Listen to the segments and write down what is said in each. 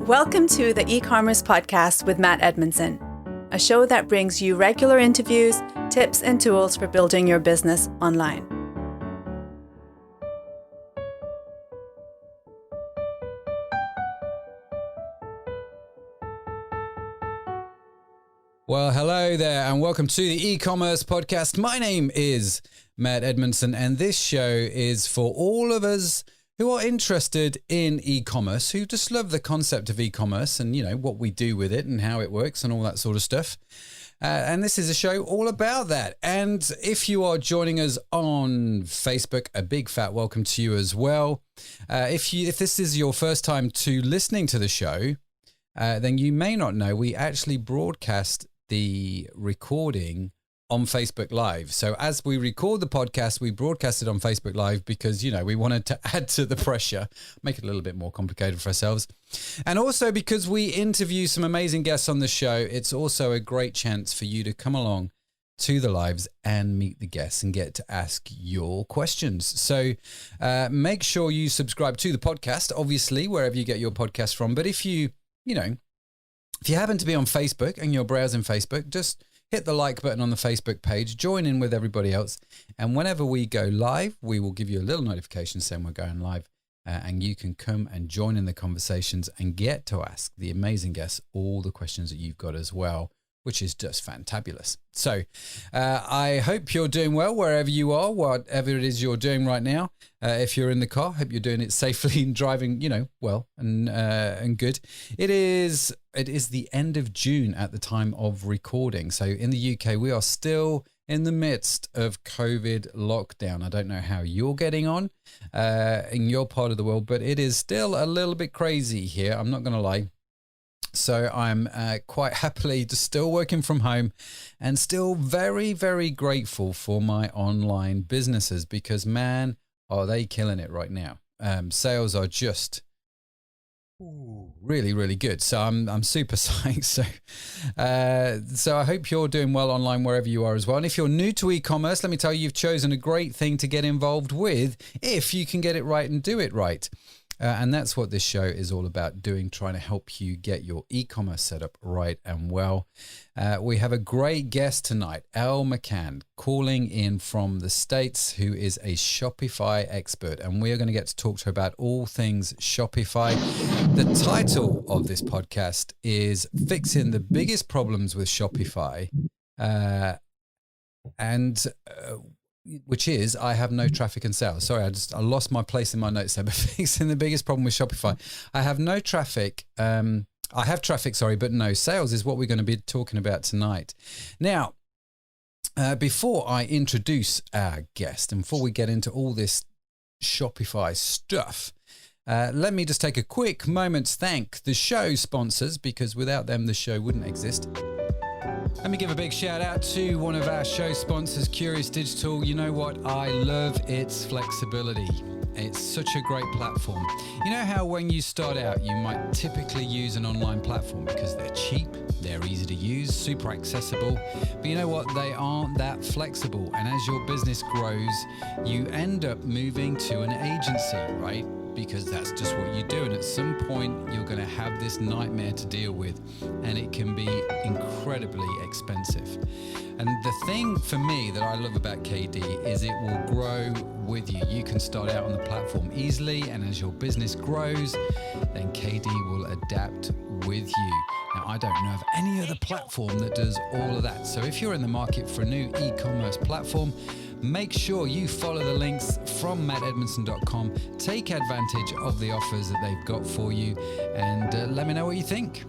Welcome to the E-Commerce Podcast with Matt Edmundson, a show that brings you regular interviews, tips, and tools for building your business online. Well, hello there and welcome to the E-Commerce Podcast. My name is Matt Edmundson and this show is for all of us who are interested in e-commerce, who just love the concept of e-commerce and, you know, what we do with it and how it works and all that sort of stuff. And this is a show all about that. And if you are joining us on Facebook, a big fat welcome to you as well. If this is your first time to listening to the show, then you may not know we actually broadcast the recording on Facebook Live. So as we record the podcast, we broadcast it on Facebook Live because, you know, we wanted to add to the pressure, make it a little bit more complicated for ourselves. And also because we interview some amazing guests on the show, it's also a great chance for you to come along to the lives and meet the guests and get to ask your questions. So make sure you subscribe to the podcast, obviously, wherever you get your podcast from. But if you happen to be on Facebook and you're browsing Facebook, just hit the like button on the Facebook page, join in with everybody else. And whenever we go live, we will give you a little notification saying we're going live and you can come and join in the conversations and get to ask the amazing guests all the questions that you've got as well, which is just fantabulous. So I hope you're doing well wherever you are, whatever it is you're doing right now. If you're in the car, hope you're doing it safely and driving, well and good. It is the end of June at the time of recording. So in the UK, we are still in the midst of COVID lockdown. I don't know how you're getting on in your part of the world, but it is still a little bit crazy here. I'm not going to lie. So I'm quite happily just still working from home and still very, very grateful for my online businesses because, man, are they killing it right now. Sales are just really, really good. So I'm super psyched. So I hope you're doing well online wherever you are as well. And if you're new to e-commerce, let me tell you, you've chosen a great thing to get involved with if you can get it right and do it right. And that's what this show is all about doing, trying to help you get your e-commerce setup right and well. We have a great guest tonight, Elle McCann, calling in from the States, who is a Shopify expert. And we are going to get to talk to her about all things Shopify. The title of this podcast is Fixing the Biggest Problems with Shopify. Which is, I have no traffic and sales. Sorry, I lost my place in my notes there, but fixing the biggest problem with Shopify. I have no traffic. I have traffic, but no sales is what we're going to be talking about tonight. Now, before I introduce our guest and before we get into all this Shopify stuff, let me just take a quick moment to thank the show sponsors because without them, the show wouldn't exist. Let me give a big shout out to one of our show sponsors, Curious Digital. You know what? I love its flexibility. It's such a great platform. You know how when you start out, you might typically use an online platform because they're cheap, they're easy to use, super accessible. But you know what? They aren't that flexible. And as your business grows, you end up moving to an agency, right? Because that's just what you do. And at some point, you're going to have this nightmare to deal with, and it can be incredibly expensive. And the thing for me that I love about KD is it will grow with you. You can start out on the platform easily, and as your business grows, then KD will adapt with you. Now, I don't know of any other platform that does all of that. So if you're in the market for a new e-commerce platform, make sure you follow the links from mattedmundson.com. Take advantage of the offers that they've got for you and let me know what you think.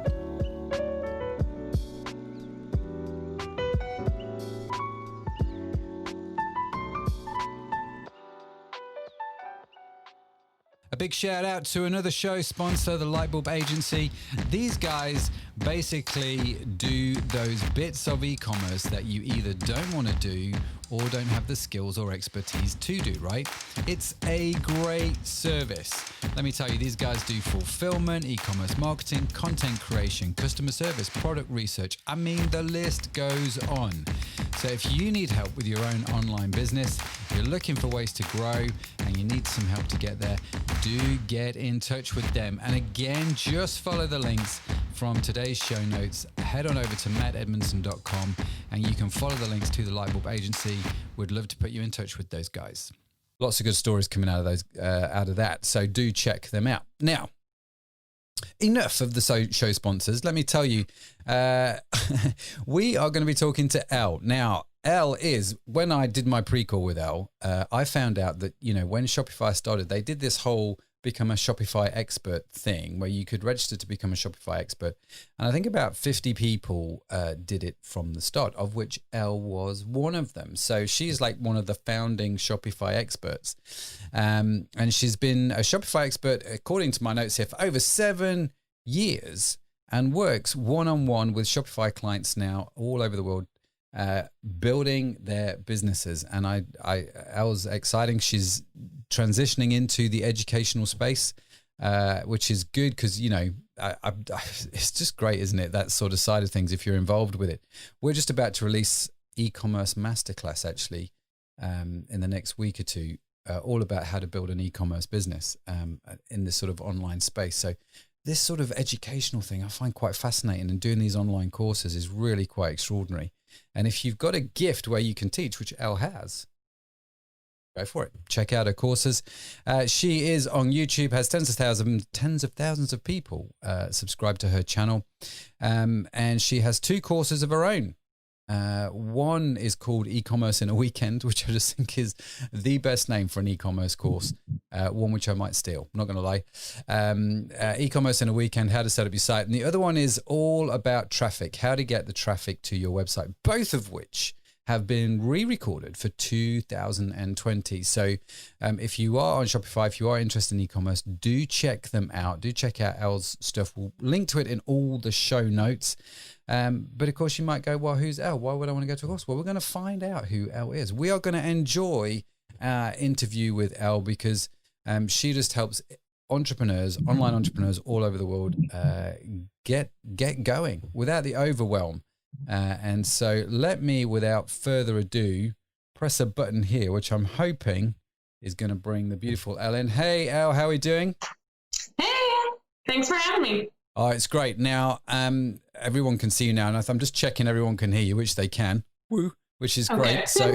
A big shout out to another show sponsor, the Lightbulb Agency. These guys basically do those bits of e-commerce that you either don't want to do or don't have the skills or expertise to do, right? It's a great service. Let me tell you, these guys do fulfillment, e-commerce marketing, content creation, customer service, product research. I mean, the list goes on. So if you need help with your own online business, you're looking for ways to grow and you need some help to get there, do get in touch with them. And again, just follow the links from today's show notes. Head on over to mattedmundson.com and you can follow the links to the Lightbulb Agency. We'd love to put you in touch with those guys. Lots of good stories coming out of that. So do check them out. Now, enough of the show sponsors. Let me tell you, we are going to be talking to Elle. Now, Elle is, when I did my pre-call with Elle, I found out that, when Shopify started, they did this whole become a Shopify expert thing where you could register to become a Shopify expert. And I think about 50 people did it from the start, of which Elle was one of them. So she's like one of the founding Shopify experts. And she's been a Shopify expert, according to my notes here, for over 7 years and works one-on-one with Shopify clients now all over the world, building their businesses. And Elle's exciting. She's transitioning into the educational space, which is good because, it's just great, isn't it? That sort of side of things, if you're involved with it. We're just about to release e-commerce masterclass, actually, in the next week or two, all about how to build an e-commerce business in this sort of online space. So this sort of educational thing I find quite fascinating, and doing these online courses is really quite extraordinary. And if you've got a gift where you can teach, which Elle has, go for it. Check out her courses. She is on YouTube, has tens of thousands of people subscribe to her channel. And she has 2 courses of her own. One is called E-commerce in a Weekend, which I just think is the best name for an e-commerce course. One which I might steal, I'm not going to lie. E-commerce in a Weekend, how to set up your site. And the other one is all about traffic, how to get the traffic to your website, both of which have been re-recorded for 2020. So if you are on Shopify, if you are interested in e-commerce, do check them out. Do check out Elle's stuff. We'll link to it in all the show notes. But of course you might go, well, who's Elle? Why would I want to go to a course? Well, we're going to find out who Elle is. We are going to enjoy our interview with Elle because she just helps entrepreneurs, online entrepreneurs all over the world get going without the overwhelm. And so let me, without further ado, press a button here, which I'm hoping is going to bring the beautiful Elle in. Hey, Elle, how are we doing? Hey, thanks for having me. Oh, it's great. Now, everyone can see you now, and I'm just checking everyone can hear you, which they can. Woo, which is great. So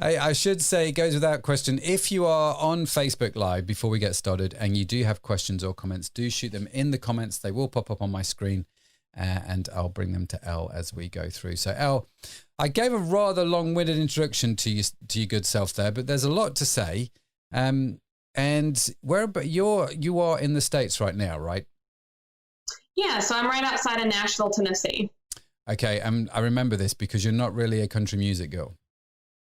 I should say, it goes without question, if you are on Facebook Live before we get started and you do have questions or comments, do shoot them in the comments. They will pop up on my screen. And I'll bring them to Elle as we go through. So Elle, I gave a rather long-winded introduction to your good self there, but there's a lot to say. And but you are in the States right now, right? Yeah, so I'm right outside of Nashville, Tennessee. Okay, I remember this because you're not really a country music girl.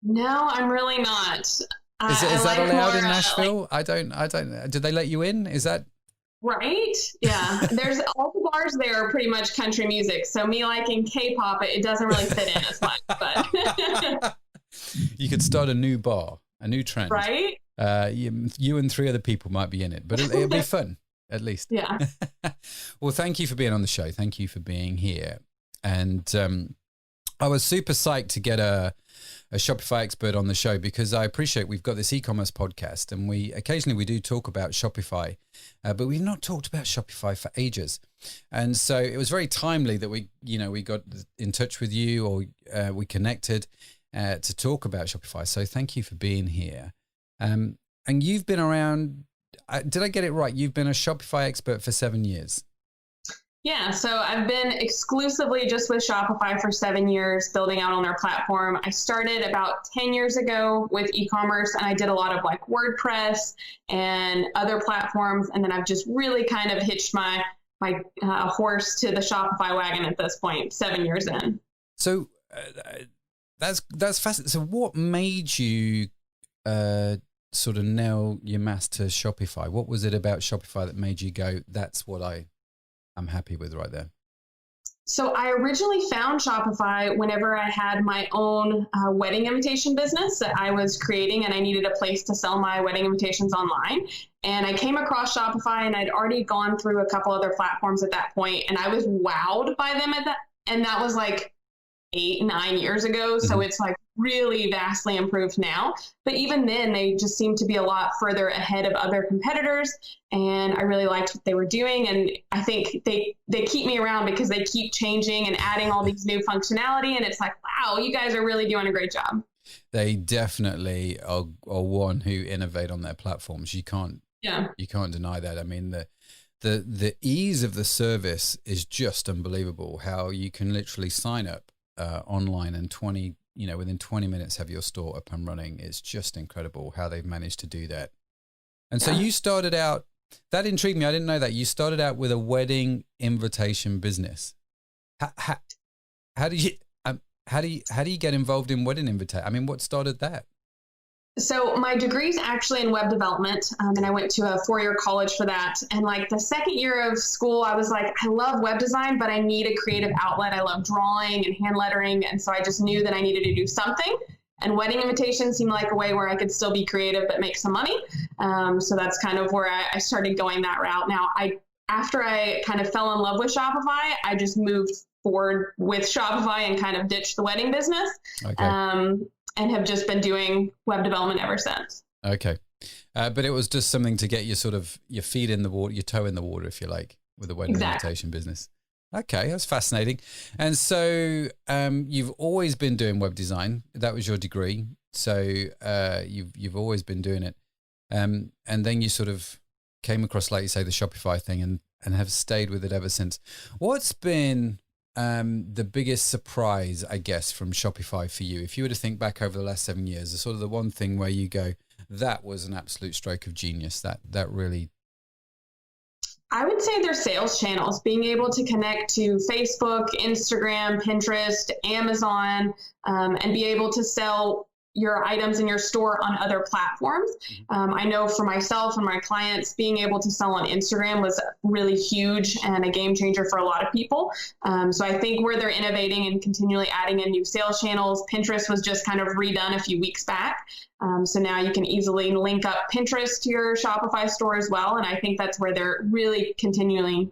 No, I'm really not. Is that allowed in Nashville? I don't. Did they let you in? Is that? Right? Yeah. There's all the bars there are pretty much country music. So me liking K-pop, it doesn't really fit in as much. But you could start a new bar, a new trend. Right? You and 3 other people might be in it, but it'll be fun, at least. Yeah. Well, thank you for being on the show. Thank you for being here. And I was super psyched to get a Shopify expert on the show because I appreciate we've got this e-commerce podcast and we occasionally do talk about Shopify, but we've not talked about Shopify for ages. And so it was very timely that we got in touch with you or we connected to talk about Shopify. So thank you for being here. And you've been around, did I get it right? You've been a Shopify expert for 7 years. Yeah, so I've been exclusively just with Shopify for 7 years, building out on their platform. I started about 10 years ago with e-commerce, and I did a lot of like WordPress and other platforms. And then I've just really kind of hitched my horse to the Shopify wagon at this point, 7 years in. So that's fascinating. So what made you sort of nail your mass to Shopify? What was it about Shopify that made you go, that's what I'm happy with right there? So I originally found Shopify whenever I had my own wedding invitation business that I was creating, and I needed a place to sell my wedding invitations online. And I came across Shopify, and I'd already gone through a couple other platforms at that point, and I was wowed by them and that was like 8-9 years ago. So it's like really vastly improved now. But even then, they just seem to be a lot further ahead of other competitors. And I really liked what they were doing. And I think they keep me around because they keep changing and adding all these new functionality. And it's like, wow, you guys are really doing a great job. They definitely are one who innovate on their platforms. You can't deny that. I mean, the ease of the service is just unbelievable. How you can literally sign up online and within 20 minutes have your store up and running. It's just incredible how they've managed to do that. And so you started out, that intrigued me. I didn't know that. You started out with a wedding invitation business. How do you get involved in wedding invitation? I mean, what started that? So my degree is actually in web development, and I went to a 4-year college for that. And like the second year of school, I was like, I love web design, but I need a creative outlet. I love drawing and hand lettering. And so I just knew that I needed to do something. And wedding invitations seemed like a way where I could still be creative, but make some money. So that's kind of where I started going that route. Now, after I kind of fell in love with Shopify, I just moved forward with Shopify and kind of ditched the wedding business. Okay. And have just been doing web development ever since. Okay. But it was just something to get your feet in the water, your toe in the water, if you like, with the wedding invitation business. Okay, that's fascinating. And so you've always been doing web design. That was your degree. So you've always been doing it. And then you sort of came across, like you say, the Shopify thing and have stayed with it ever since. What's been the biggest surprise, I guess, from Shopify for you? If you were to think back over the last 7 years, sort of the one thing where you go, that was an absolute stroke of genius. That really... I would say their sales channels, being able to connect to Facebook, Instagram, Pinterest, Amazon, and be able to sell your items in your store on other platforms. I know for myself and my clients, being able to sell on Instagram was really huge and a game changer for a lot of people. So I think where they're innovating and continually adding in new sales channels, Pinterest was just kind of redone a few weeks back. So now you can easily link up Pinterest to your Shopify store as well. And I think that's where they're really continually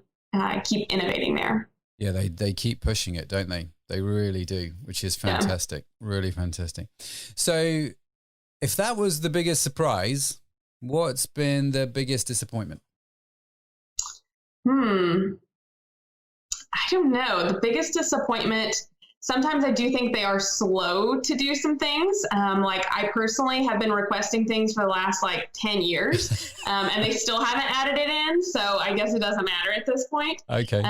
keep innovating there. Yeah, they keep pushing it, don't they? They really do, which is fantastic. Yeah. Really fantastic. So if that was the biggest surprise, what's been the biggest disappointment? I don't know. The biggest disappointment, sometimes I do think they are slow to do some things. Like I personally have been requesting things for the last 10 years and they still haven't added it in. So I guess it doesn't matter at this point. Okay.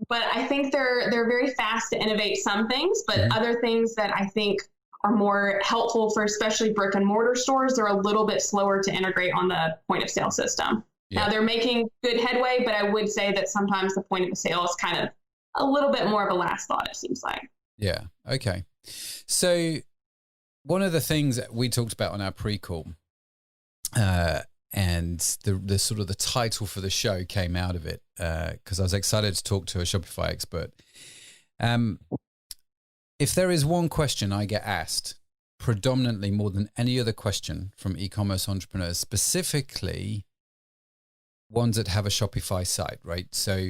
But I think they're very fast to innovate some things, but other things that I think are more helpful for especially brick and mortar stores, they're a little bit slower to integrate on the point of sale system. Yeah. Now they're making good headway, but I would say that sometimes the point of sale is kind of a little bit more of a last thought, it seems like. Yeah. Okay. So one of the things that we talked about on our pre-call, and the sort of the title for the show came out of it, because I was excited to talk to a Shopify expert. If there is one question I get asked predominantly more than any other question from e-commerce entrepreneurs, specifically ones that have a Shopify site, right? So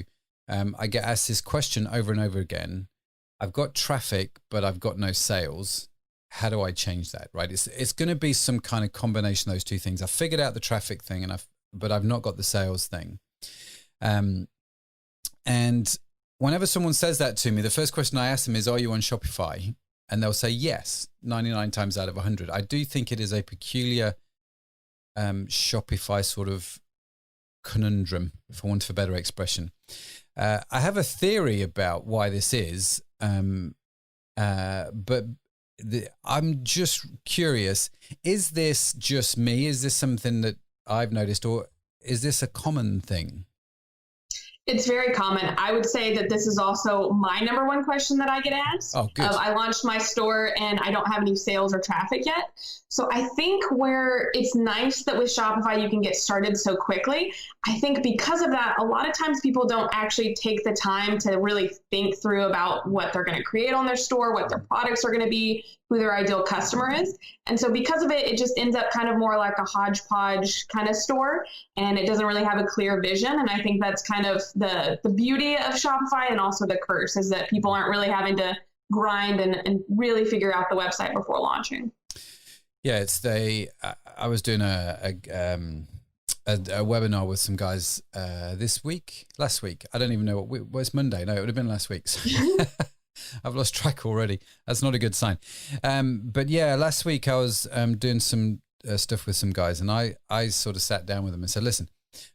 I get asked this question over and over again. I've got traffic, but I've got no sales. How do I change that, right? It's going to be some kind of combination of those two things. I figured out the traffic thing, but I've not got the sales thing. And whenever someone says that to me, the first question I ask them is, are you on Shopify? And they'll say yes, 99 times out of 100. I do think it is a peculiar Shopify sort of conundrum, for want of a better expression. I have a theory about why this is, but I'm just curious, is this just me? Is this something that I've noticed, or is this a common thing? It's very common. I would say that this is also my number one question that I get asked. Oh, good. I launched my store and I don't have any sales or traffic yet. So I think where it's nice that with Shopify, you can get started so quickly. I think because of that, a lot of times people don't actually take the time to really think through about what they're going to create on their store, what their products are going to be, who their ideal customer is. And so because of it, it just ends up kind of more like a hodgepodge kind of store, and it doesn't really have a clear vision. And I think that's kind of the beauty of Shopify, and also the curse is that people aren't really having to grind and really figure out the website before launching. Yeah, I was doing a webinar with some guys last week. I don't even know it's Monday. No, it would have been last week. So I've lost track already. That's not a good sign. But yeah, last week I was doing some stuff with some guys, and I sort of sat down with them and said, listen,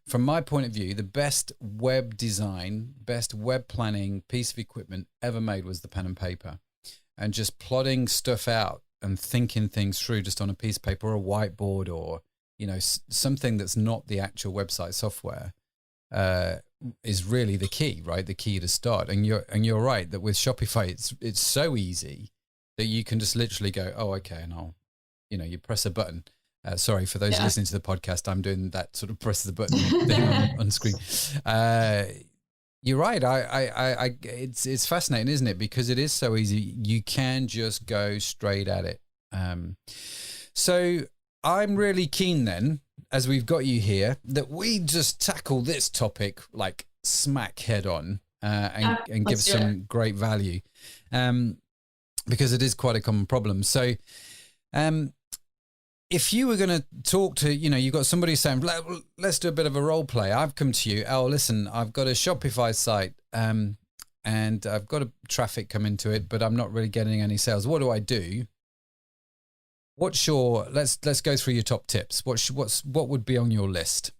from my point of view, the best web design, best web planning piece of equipment ever made was the pen and paper, and just plotting stuff out and thinking things through just on a piece of paper or a whiteboard, or something that's not the actual website software is really the key, right? The key to start. And you're right that with Shopify, it's so easy that you can just literally go, oh, okay, and I'll, you press a button. Sorry for those listening to the podcast, I'm doing that sort of press the button thing on screen. You're right. It's fascinating, isn't it? Because it is so easy. You can just go straight at it. So I'm really keen then, as we've got you here, that we just tackle this topic like smack head on and give some great value, because it is quite a common problem. So if you were going to talk to, you've got somebody saying, let's do a bit of a role play. I've come to you. Oh, listen, I've got a Shopify site and I've got a traffic come into it, but I'm not really getting any sales. What do I do? Let's go through your top tips. What would be on your list?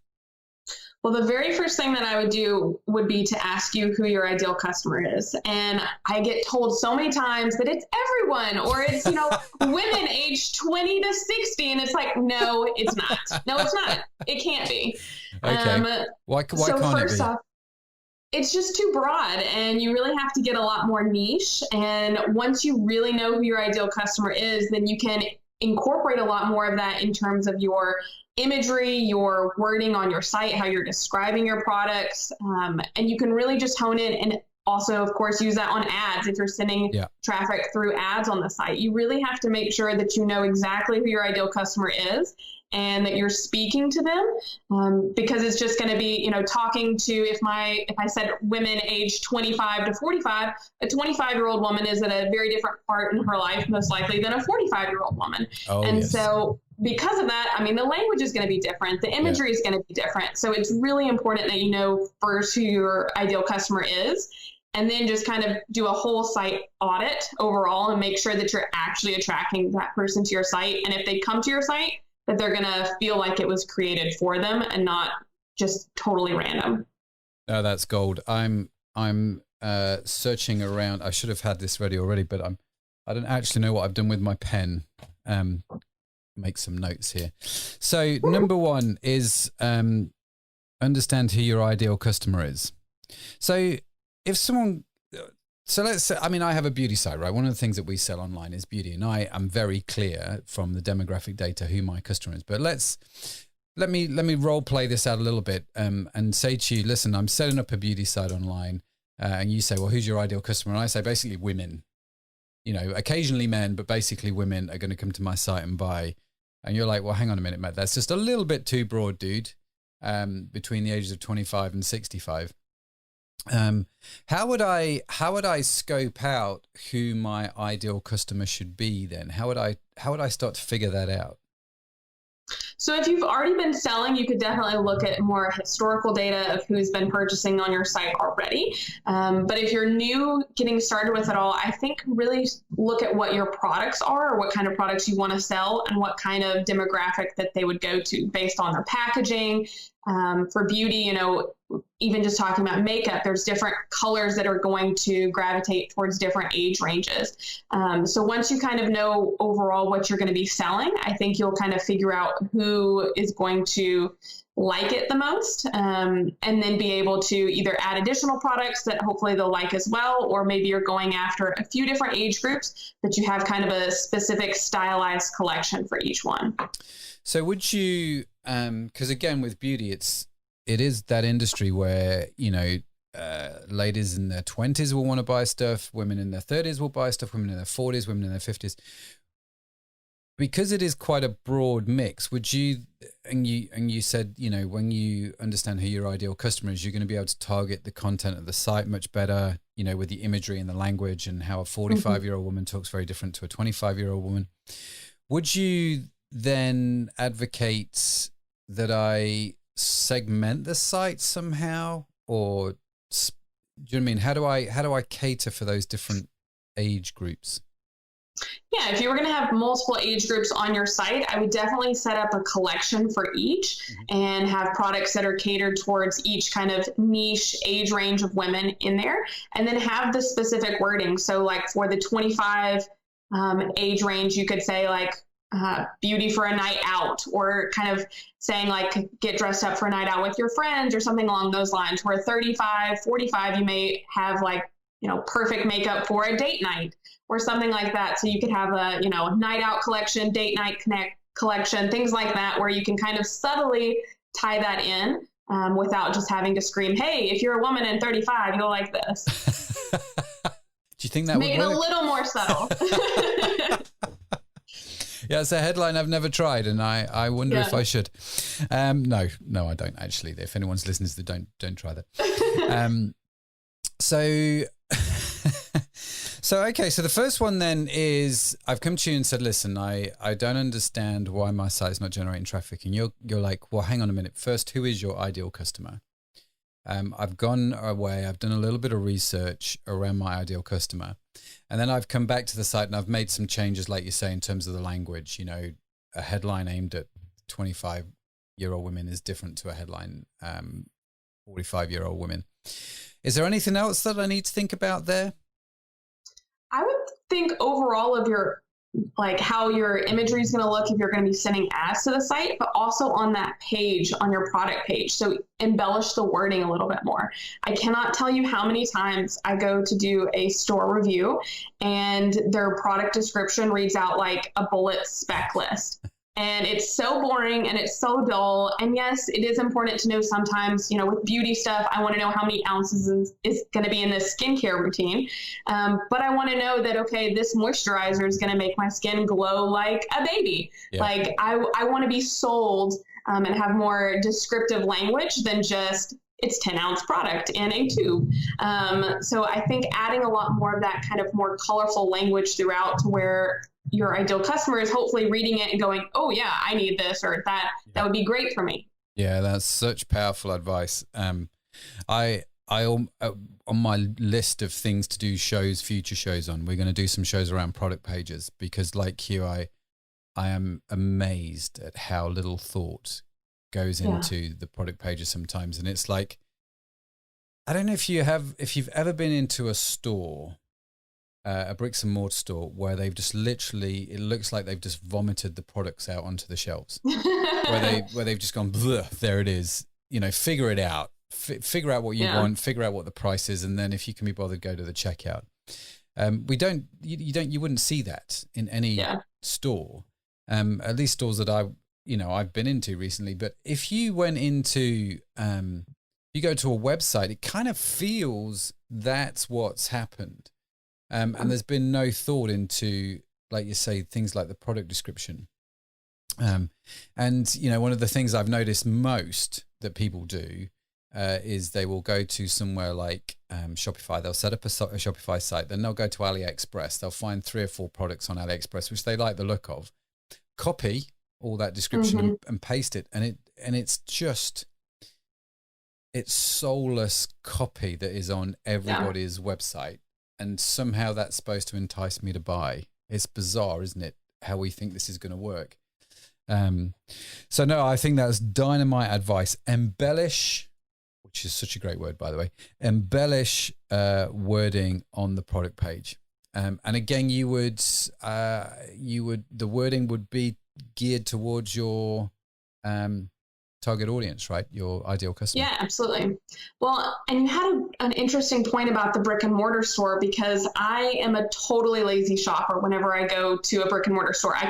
Well, the very first thing that I would do would be to ask you who your ideal customer is. And I get told so many times that it's everyone, or it's, women aged 20 to 60. And it's like, no, it's not. No, it's not. It can't be. Okay. Why can't it be? Off, it's just too broad, and you really have to get a lot more niche. And once you really know who your ideal customer is, then you can incorporate a lot more of that in terms of your imagery, your wording on your site, how you're describing your products. And you can really just hone in, and also, of course, use that on ads. If you're sending traffic through ads on the site, you really have to make sure that you know exactly who your ideal customer is and that you're speaking to them, because it's just going to be, talking to, if I said women aged 25 to 45, a 25-year-old woman is at a very different part in her life, most likely, than a 45-year-old woman. So because of that, the language is going to be different. The imagery is going to be different. So it's really important that you know first who your ideal customer is, and then just kind of do a whole site audit overall and make sure that you're actually attracting that person to your site. And if they come to your site, that they're going to feel like it was created for them and not just totally random. Oh, that's gold. I'm searching around. I should have had this ready already, but I don't actually know what I've done with my pen. Make some notes here. So number one is understand who your ideal customer is. So if someone, let's say, I have a beauty site, right? One of the things that we sell online is beauty, and I am very clear from the demographic data who my customer is. But let me role play this out a little bit and say to you, listen, I'm setting up a beauty site online, and you say, well, who's your ideal customer? And I say basically women. Occasionally men, but basically women are going to come to my site and buy. And you're like, well, hang on a minute, Matt, that's just a little bit too broad, dude, between the ages of 25 and 65. How would I scope out who my ideal customer should be then? How would I start to figure that out? So if you've already been selling, you could definitely look at more historical data of who's been purchasing on your site already. But if you're new, getting started with it all, I think really look at what your products are, or what kind of products you want to sell, and what kind of demographic that they would go to based on their packaging. For beauty, even just talking about makeup, there's different colors that are going to gravitate towards different age ranges. So once you kind of know overall what you're going to be selling, I think you'll kind of figure out who is going to like it the most, and then be able to either add additional products that hopefully they'll like as well, or maybe you're going after a few different age groups that you have kind of a specific stylized collection for each one. So would you, because again, with beauty, it is that industry where, ladies in their 20s will want to buy stuff, women in their 30s will buy stuff, women in their 40s, women in their 50s. because it is quite a broad mix, would you, and you said, when you understand who your ideal customer is, you're going to be able to target the content of the site much better, with the imagery and the language, and how a 45-year-old woman talks very different to a 25-year-old woman. Would you then advocate that I segment the site somehow, or do you know what I mean? How do I cater for those different age groups? Yeah, if you were going to have multiple age groups on your site, I would definitely set up a collection for each and have products that are catered towards each kind of niche age range of women in there, and then have the specific wording. So like for the 25 age range, you could say like beauty for a night out, or kind of saying like get dressed up for a night out with your friends or something along those lines. Where 35, 45, you may have like, perfect makeup for a date night or something like that. So you could have a, night out collection, date night collection, things like that, where you can kind of subtly tie that in without just having to scream, hey, if you're a woman and 35, you'll like this. Do you think that make would it work? a little more subtle? Yeah, it's a headline I've never tried, and I wonder if I should. No, I don't actually. If anyone's listening, don't try that. So okay, so the first one then is, I've come to you and said, listen, I don't understand why my site's not generating traffic. And you're like, well, hang on a minute. First, who is your ideal customer? I've gone away, I've done a little bit of research around my ideal customer. And then I've come back to the site and I've made some changes, like you say, in terms of the language. A headline aimed at 25-year-old women is different to a headline 45-year-old women. Is there anything else that I need to think about there? I would think overall of your, like how your imagery is going to look if you're going to be sending ads to the site, but also on that page, on your product page. So embellish the wording a little bit more. I cannot tell you how many times I go to do a store review and their product description reads out like a bullet spec list. And it's so boring and it's so dull. And yes, it is important to know sometimes, with beauty stuff, I want to know how many ounces is going to be in this skincare routine. But I want to know that, okay, this moisturizer is going to make my skin glow like a baby. Yeah. Like I want to be sold and have more descriptive language than just it's 10-ounce product in a tube. So I think adding a lot more of that kind of more colorful language throughout, to where your ideal customer is hopefully reading it and going, oh yeah, I need this, or that would be great for me. Yeah, that's such powerful advice. I on my list of things to do future shows on, we're going to do some shows around product pages, because like you, I am amazed at how little thought goes into the product pages sometimes. And it's like, I don't know if you've ever been into a store, a bricks and mortar store, where they've just literally, it looks like they've just vomited the products out onto the shelves, where they've just gone, there it is, figure it out, figure out what you want, figure out what the price is. And then if you can be bothered, go to the checkout. You wouldn't see that in any store, at least stores that I've been into recently. But if you went into, you go to a website, it kind of feels that's what's happened. And there's been no thought into, like you say, things like the product description. And, one of the things I've noticed most that people do is they will go to somewhere like Shopify. They'll set up a Shopify site. Then they'll go to AliExpress. They'll find 3 or 4 products on AliExpress, which they like the look of. Copy all that description and paste it. And it's just, it's soulless copy that is on everybody's website. And somehow that's supposed to entice me to buy. It's bizarre, isn't it? How we think this is going to work. So no, I think that's dynamite advice. Embellish, which is such a great word, by the way. Embellish wording on the product page. And again, the wording would be geared towards your target audience, right? Your ideal customer. Yeah, absolutely. Well, and you had an interesting point about the brick and mortar store, because I am a totally lazy shopper whenever I go to a brick and mortar store. I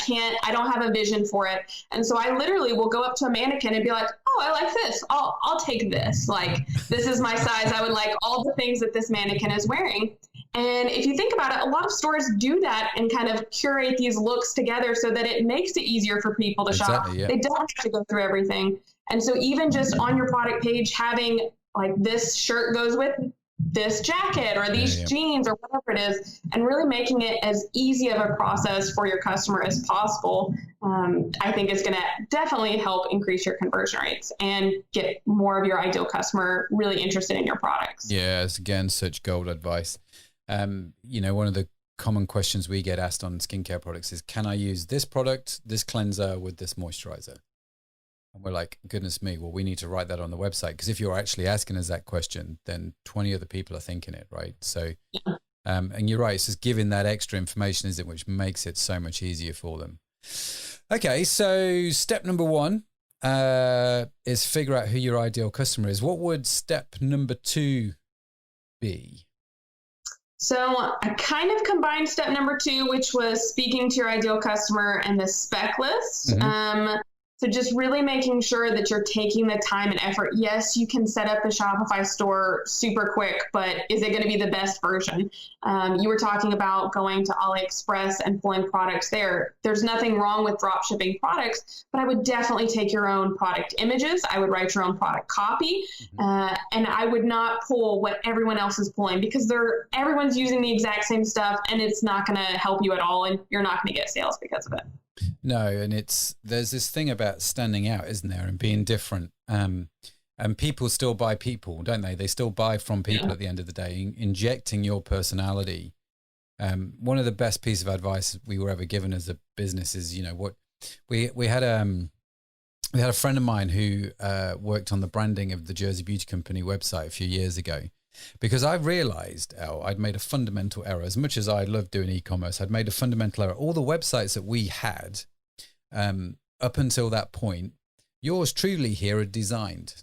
don't have a vision for it. And so I literally will go up to a mannequin and be like, oh, I like this. I'll take this. Like, this is my size. I would like all the things that this mannequin is wearing. And if you think about it, a lot of stores do that and kind of curate these looks together so that it makes it easier for people to shop. Yeah. They don't have to go through everything. And so even just on your product page, having like this shirt goes with this jacket or these jeans or whatever it is, and really making it as easy of a process for your customer as possible, I think is going to definitely help increase your conversion rates and get more of your ideal customer really interested in your products. Yeah, it's again such gold advice. One of the common questions we get asked on skincare products is, can I use this product, this cleanser with this moisturizer? And we're like, goodness me, well, we need to write that on the website, because if you're actually asking us that question, then 20 other people are thinking it, right? So, and you're right, it's just giving that extra information, is it, which makes it so much easier for them. Okay, so step number 1 is figure out who your ideal customer is. What would step number 2 be? So I kind of combined step number 2, which was speaking to your ideal customer, and the spec list. Mm-hmm. So just really making sure that you're taking the time and effort. Yes, you can set up a Shopify store super quick, but is it going to be the best version? You were talking about going to AliExpress and pulling products there. There's nothing wrong with drop shipping products, but I would definitely take your own product images. I would write your own product copy, and I would not pull what everyone else is pulling, because everyone's using the exact same stuff, and it's not going to help you at all, and you're not going to get sales because of it. No, and there's this thing about standing out, isn't there, and being different. And people still buy people, don't they? They still buy from people at the end of the day, injecting your personality. One of the best pieces of advice we were ever given as a business is, what we had a friend of mine who worked on the branding of the Jersey Beauty Company website a few years ago. Because I realized, I'd made a fundamental error. As much as I love doing e-commerce, I'd made a fundamental error. All the websites that we had up until that point, yours truly here are designed.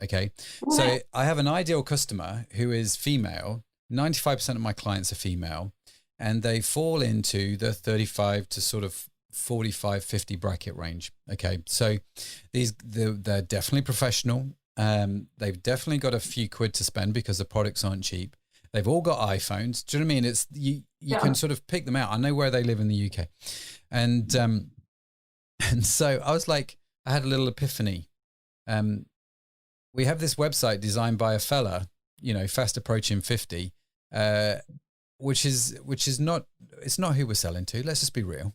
Okay. So I have an ideal customer who is female. 95% of my clients are female, and they fall into the 35 to sort of 45, 50 bracket range. Okay. So they're definitely professional. They've definitely got a few quid to spend because the products aren't cheap. They've all got iPhones. Do you know what I mean? It's you can sort of pick them out. I know where they live in the UK. And so I was like, I had a little epiphany. We have this website designed by a fella, fast approaching 50, which is not, it's not who we're selling to. Let's just be real.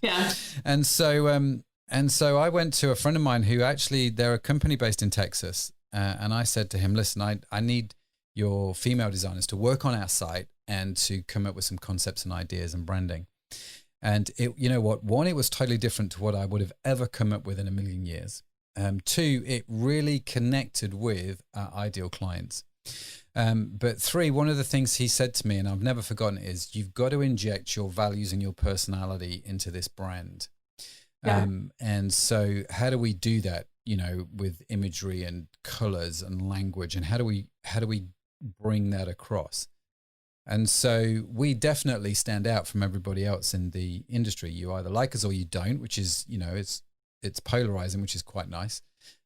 Yeah. And so I went to a friend of mine who actually, they're a company based in Texas. And I said to him, listen, I need your female designers to work on our site and to come up with some concepts and ideas and branding. And you know what? 1, it was totally different to what I would have ever come up with in a million years. 2, it really connected with our ideal clients. But 3, one of the things he said to me, and I've never forgotten, is you've got to inject your values and your personality into this brand. Yeah. And so how do we do that, with imagery and colors and language, and how do we bring that across? And so we definitely stand out from everybody else in the industry. You either like us or you don't, which is, it's polarizing, which is quite nice.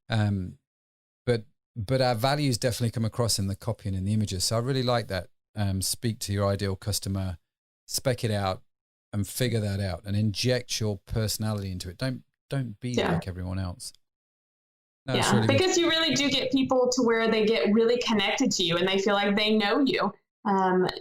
But our values definitely come across in the copy and in the images. So I really like that. Speak to your ideal customer, spec it out, and figure that out, and inject your personality into it. Don't be like everyone else. No, really because you really do get people to where they get really connected to you and they feel like they know you.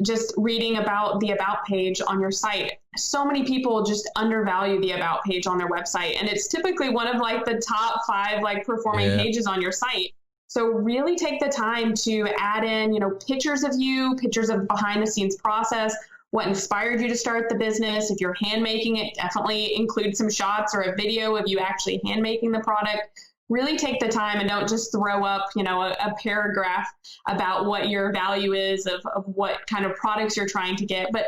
Just reading about the about page on your site. So many people just undervalue the about page on their website. And it's typically one of like the top 5 performing pages on your site. So really take the time to add in, pictures of you, pictures of behind the scenes process, what inspired you to start the business. If you're hand making it, definitely include some shots or a video of you actually hand making the product. Really take the time and don't just throw up, a paragraph about what your value is of what kind of products you're trying to get. But,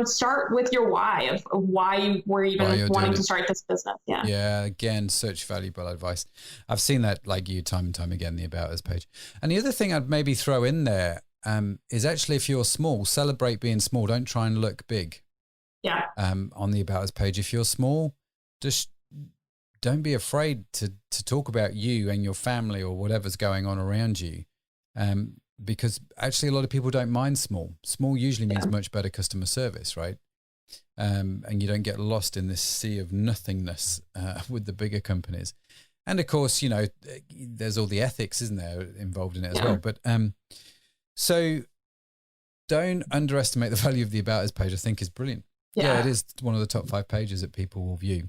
start with your why of why you were even wanting to start this business. Yeah. Yeah. Again, such valuable advice. I've seen that like you time and time again, the About Us page. And the other thing I'd maybe throw in there is actually, if you're small, celebrate being small. Don't try and look big. Yeah. On the About Us page. If you're small, just don't be afraid to talk about you and your family or whatever's going on around you. because actually a lot of people don't mind small. Small usually means much better customer service, right? And you don't get lost in this sea of nothingness with the bigger companies. And of course, you know, there's all the ethics, isn't there, involved in it as well. But so don't underestimate the value of the About Us page. I think is brilliant. Yeah, it is one of the top 5 pages that people will view.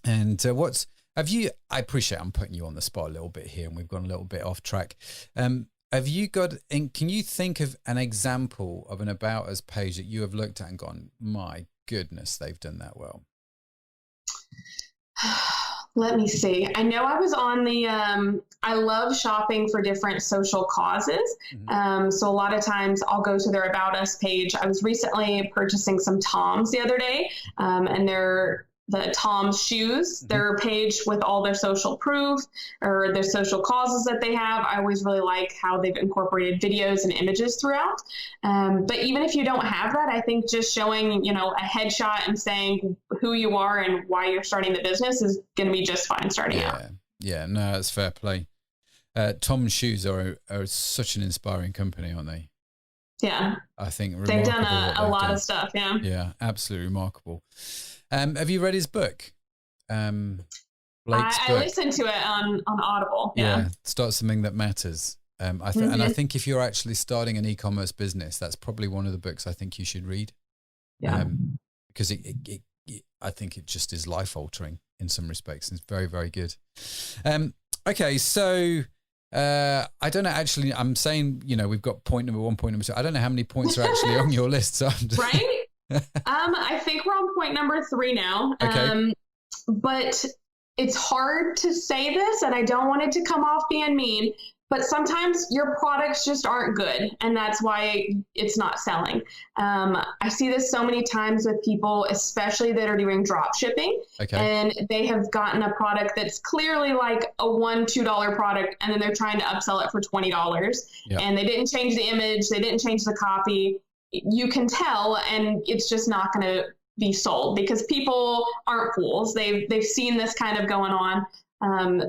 And I appreciate I'm putting you on the spot a little bit here, and we've gone a little bit off track. Have you got, can you think of an example of an About Us page that you have looked at and gone, my goodness, they've done that well? Let me see. I know I was on the, I love shopping for different social causes. So a lot of times I'll go to their About Us page. I was recently purchasing some Toms the other day, and they're the Tom's shoes, their page with all their social proof or their social causes that they have. I always really like how they've incorporated videos and images throughout. But even if you don't have that, I think just showing, you know, a headshot and saying who you are and why you're starting the business is going to be just fine starting out. Yeah, no, that's fair play. Tom's shoes are such an inspiring company, aren't they? Yeah. I think they've done a lot of stuff. Yeah. Yeah, absolutely remarkable. Have you read his book? Blake's I book? listened to it on Audible. Yeah. Start Something That Matters. And I think if you're actually starting an e-commerce business, that's probably one of the books I think you should read. Yeah. Because I think it just is life altering in some respects. It's very, very good. Okay. So, I don't know, actually, I'm saying, you know, we've got point number 1, point number 2. I don't know how many points are actually on your list. So right. I think we're on point number 3 now. Okay. But it's hard to say this, and I don't want it to come off being mean, but sometimes your products just aren't good, and that's why it's not selling. I see this so many times with people, especially that are doing drop shipping, and they have gotten a product that's clearly like a $1, $2 product, and then they're trying to upsell it for $20, and they didn't change the image, they didn't change the copy. You can tell, and it's just not going to be sold because people aren't fools. They've seen this kind of going on.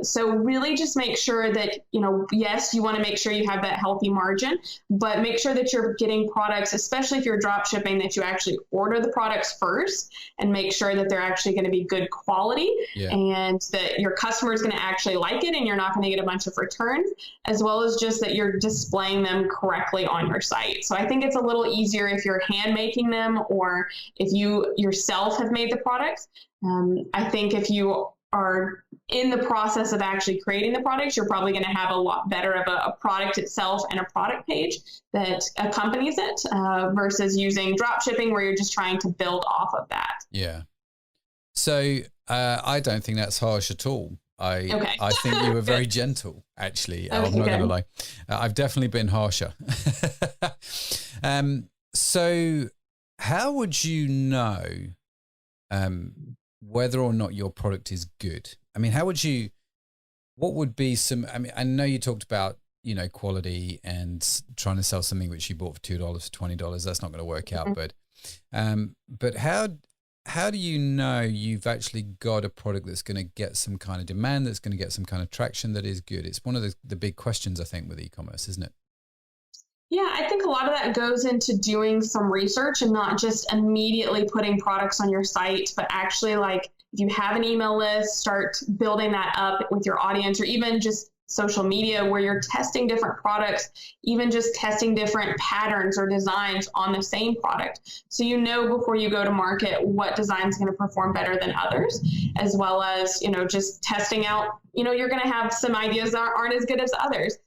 So really just make sure that, you know, yes, you want to make sure you have that healthy margin, but make sure that you're getting products, especially if you're drop shipping, that you actually order the products first and make sure that they're actually going to be good quality and that your customer is going to actually like it and you're not going to get a bunch of returns, as well as just that you're displaying them correctly on your site. So I think it's a little easier if you're hand making them or if you yourself have made the products. I think if you are in the process of actually creating the products, you're probably going to have a lot better of a product itself and a product page that accompanies it versus using drop shipping where you're just trying to build off of that. Yeah. So I don't think that's harsh at all. I think you were very gentle, actually. I'm not going to lie. I've definitely been harsher. So how would you know whether or not your product is good? I mean, what would be some, I mean, I know you talked about, you know, quality and trying to sell something which you bought for $2 for $20. That's not going to work out. But how do you know you've actually got a product that's going to get some kind of demand, that's going to get some kind of traction that is good? It's one of the big questions, I think, with e-commerce, isn't it? Yeah, I think a lot of that goes into doing some research and not just immediately putting products on your site, but actually, like, if you have an email list, start building that up with your audience, or even just social media where you're testing different products, even just testing different patterns or designs on the same product. So you know before you go to market what design is going to perform better than others, as well as, you know, just testing out, you know, you're going to have some ideas that aren't as good as others.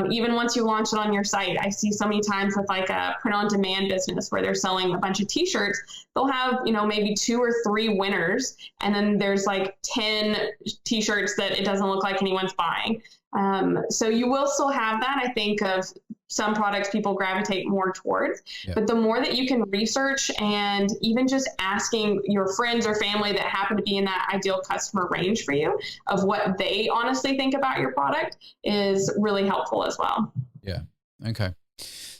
Even once you launch it on your site, I see so many times with like a print on demand business where they're selling a bunch of t-shirts, they'll have, you know, maybe 2 or 3 winners. And then there's like 10 t-shirts that it doesn't look like anyone's buying. So you will still have that. I think of some products people gravitate more towards, but the more that you can research and even just asking your friends or family that happen to be in that ideal customer range for you of what they honestly think about your product is really helpful as well. Yeah. Okay.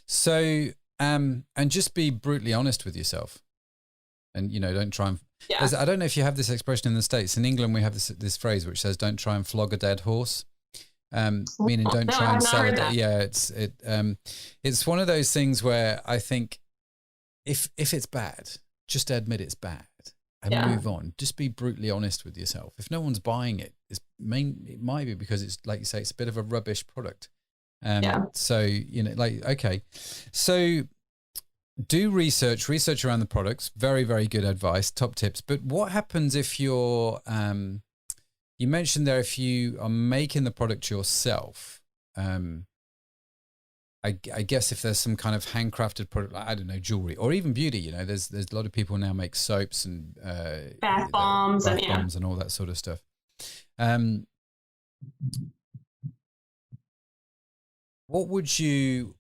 So, and just be brutally honest with yourself and, you know, don't try and, I don't know if you have this expression in the States. In England, we have this phrase which says, don't try and flog a dead horse. Meaning don't No, I try have and not sell heard it. that. Yeah, it's one of those things where I think if it's bad, just admit it's bad and move on. Just be brutally honest with yourself. If no one's buying it, it might be because it's, like you say, it's a bit of a rubbish product. So, you know, like, okay. So do research around the products. Very, very good advice, top tips. But what happens if you're, you mentioned there, if you are making the product yourself, I guess if there's some kind of handcrafted product, like, I don't know, jewelry or even beauty, you know, there's a lot of people now make soaps and bath bombs and all that sort of stuff. What would your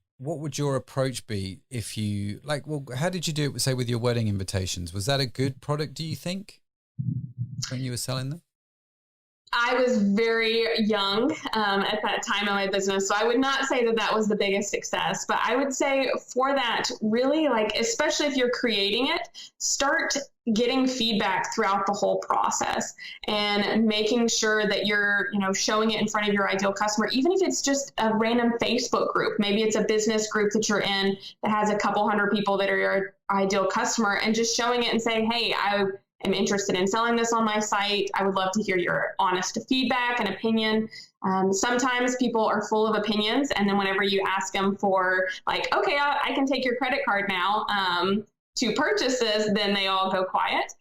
approach be if you how did you do it, say, with your wedding invitations? Was that a good product, do you think, when you were selling them? I was very young at that time in my business, so I would not say that was the biggest success, but I would say for that, really, like, especially if you're creating it, start getting feedback throughout the whole process and making sure that you're, you know, showing it in front of your ideal customer, even if it's just a random Facebook group. Maybe it's a business group that you're in that has a couple hundred people that are your ideal customer, and just showing it and saying, hey, I'm interested in selling this on my site. I would love to hear your honest feedback and opinion. Sometimes people are full of opinions, and then whenever you ask them for, like, okay, I can take your credit card now to purchase this, then they all go quiet.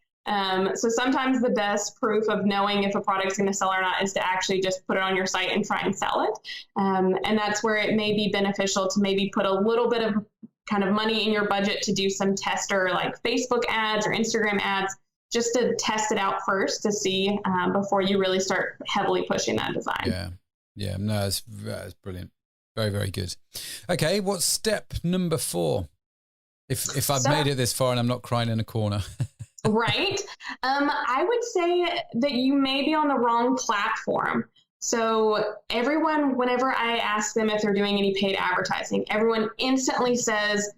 So sometimes the best proof of knowing if a product's going to sell or not is to actually just put it on your site and try and sell it. And that's where it may be beneficial to maybe put a little bit of kind of money in your budget to do some tester, like Facebook ads or Instagram ads, just to test it out first to see before you really start heavily pushing that design. Yeah, no, it's brilliant. Very, very good. Okay, what's step number 4? If I've made it this far and I'm not crying in a corner. Right. I would say that you may be on the wrong platform. So everyone, whenever I ask them if they're doing any paid advertising, everyone instantly says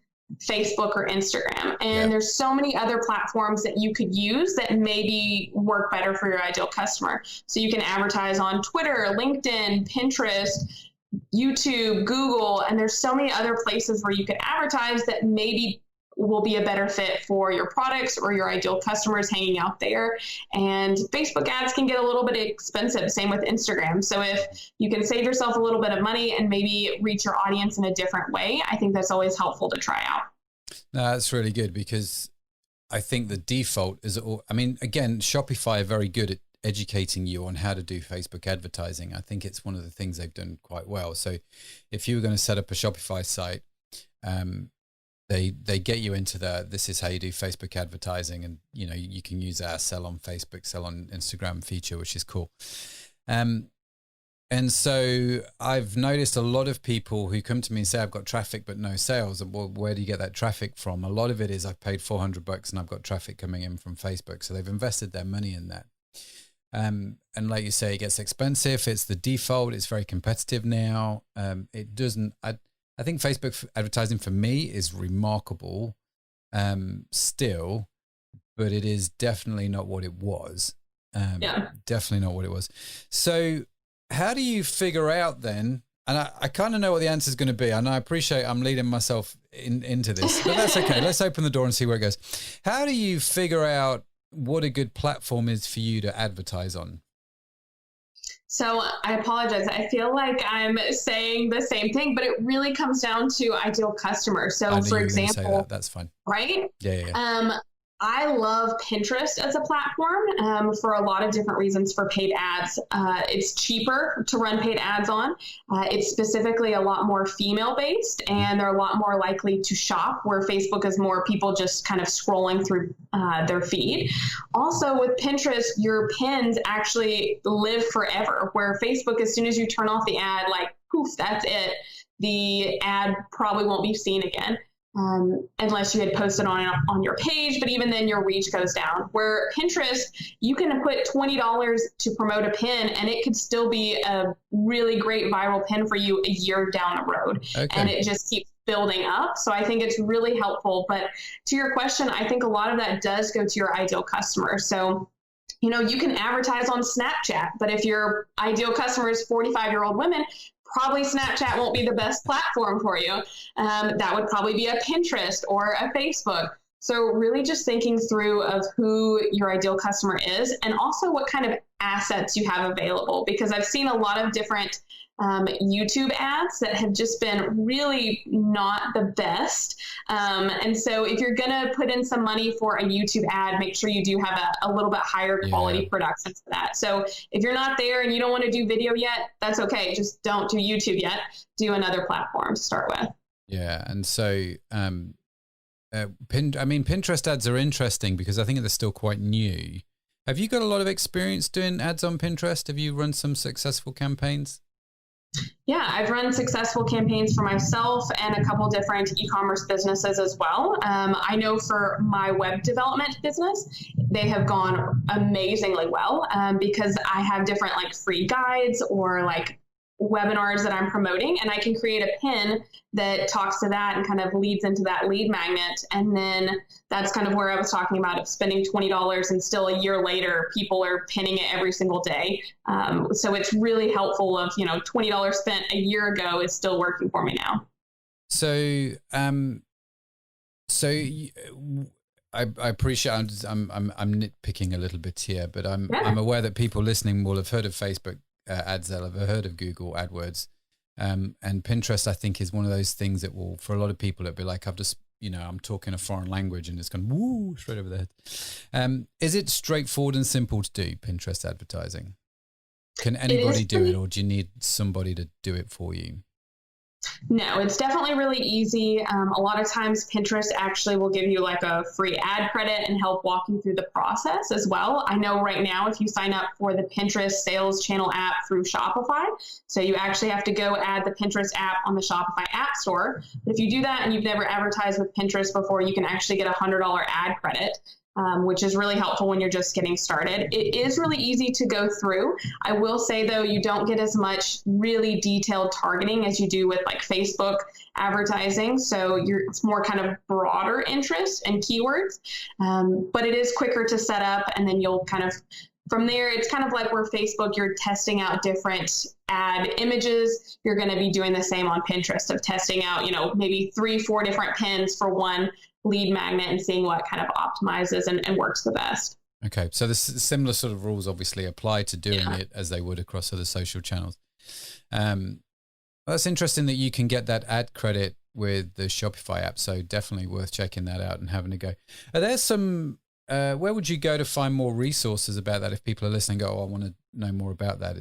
Facebook or Instagram. And there's so many other platforms that you could use that maybe work better for your ideal customer. So you can advertise on Twitter, LinkedIn, Pinterest, YouTube, Google, and there's so many other places where you could advertise that maybe will be a better fit for your products or your ideal customers hanging out there. And Facebook ads can get a little bit expensive, same with Instagram. So if you can save yourself a little bit of money and maybe reach your audience in a different way, I think that's always helpful to try out. No, that's really good, because I think the default is, I mean, again, Shopify are very good at educating you on how to do Facebook advertising. I think it's one of the things they've done quite well. So if you were going to set up a Shopify site, they get you into this is how you do Facebook advertising, and you know, you can use our sell on Facebook, sell on Instagram feature, which is cool. And so I've noticed a lot of people who come to me and say, I've got traffic but no sales. And well, where do you get that traffic from? A lot of it is, I've paid $400 and I've got traffic coming in from Facebook. So they've invested their money in that. And like you say, it gets expensive. It's the default. It's very competitive now. It doesn't, I think Facebook advertising for me is remarkable still, but it is definitely not what it was. Definitely not what it was. So how do you figure out then, and I kind of know what the answer is going to be, and I appreciate I'm leading myself into this, but that's okay. Let's open the door and see where it goes. How do you figure out what a good platform is for you to advertise on? So I apologize. I feel like I'm saying the same thing, but it really comes down to ideal customer. So for example, that's fine. Right? Yeah. I love Pinterest as a platform for a lot of different reasons for paid ads. It's cheaper to run paid ads on. It's specifically a lot more female-based, and they're a lot more likely to shop, where Facebook is more people just kind of scrolling through their feed. Also with Pinterest, your pins actually live forever, where Facebook, as soon as you turn off the ad, like poof, that's it. The ad probably won't be seen again. Unless you had posted on your page, but even then your reach goes down. Where Pinterest, you can put $20 to promote a pin, and it could still be a really great viral pin for you a year down the road. Okay. And it just keeps building up. So I think it's really helpful. But to your question, I think a lot of that does go to your ideal customer. So You can advertise on Snapchat, but if your ideal customer is 45-year-old women, probably Snapchat won't be the best platform for you. That would probably be a Pinterest or a Facebook. So really just thinking through of who your ideal customer is and also what kind of assets you have available, because I've seen a lot of different YouTube ads that have just been really not the best. And so if you're going to put in some money for a YouTube ad, make sure you do have a little bit higher quality production for that. So if you're not there and you don't want to do video yet, that's okay. Just don't do YouTube yet. Do another platform to start with. Yeah. And so, Pinterest ads are interesting because I think they're still quite new. Have you got a lot of experience doing ads on Pinterest? Have you run some successful campaigns? Yeah, I've run successful campaigns for myself and a couple different e-commerce businesses as well. I know for my web development business, they have gone amazingly well because I have different like free guides or like webinars that I'm promoting, and I can create a pin that talks to that and kind of leads into that lead magnet. And then that's kind of where I was talking about of spending $20 and still a year later, people are pinning it every single day. So it's really helpful of, $20 spent a year ago is still working for me now. So, I appreciate, I'm nitpicking a little bit here, but I'm aware that people listening will have heard of Facebook ads, they'll have heard of Google AdWords, and Pinterest I think is one of those things that will, for a lot of people, it'll be like I've just, I'm talking a foreign language and it's gone woo straight over the head. Is it straightforward and simple to do Pinterest advertising? Can anybody do it, or do you need somebody to do it for you? No, it's definitely really easy. A lot of times Pinterest actually will give you like a free ad credit and help walk you through the process as well. I know right now if you sign up for the Pinterest sales channel app through Shopify, so you actually have to go add the Pinterest app on the Shopify App Store. But if you do that and you've never advertised with Pinterest before, you can actually get a $100 ad credit. Which is really helpful when you're just getting started. It is really easy to go through. I will say, though, you don't get as much really detailed targeting as you do with like Facebook advertising. So it's more kind of broader interest and keywords, but it is quicker to set up. And then you'll kind of, from there, it's kind of like where Facebook, you're testing out different ad images. You're going to be doing the same on Pinterest of testing out, maybe 3-4 different pins for one lead magnet and seeing what kind of optimizes and works the best. Okay. So the similar sort of rules obviously apply to doing it as they would across other social channels. Well, that's interesting that you can get that ad credit with the Shopify app. So definitely worth checking that out and having a go. Are there some, where would you go to find more resources about that? If people are listening, go, I want to know more about that.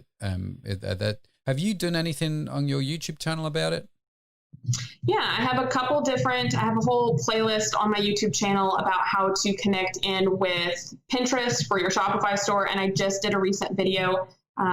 Have you done anything on your YouTube channel about it? Yeah, I have a whole playlist on my YouTube channel about how to connect in with Pinterest for your Shopify store. And I just did a recent video.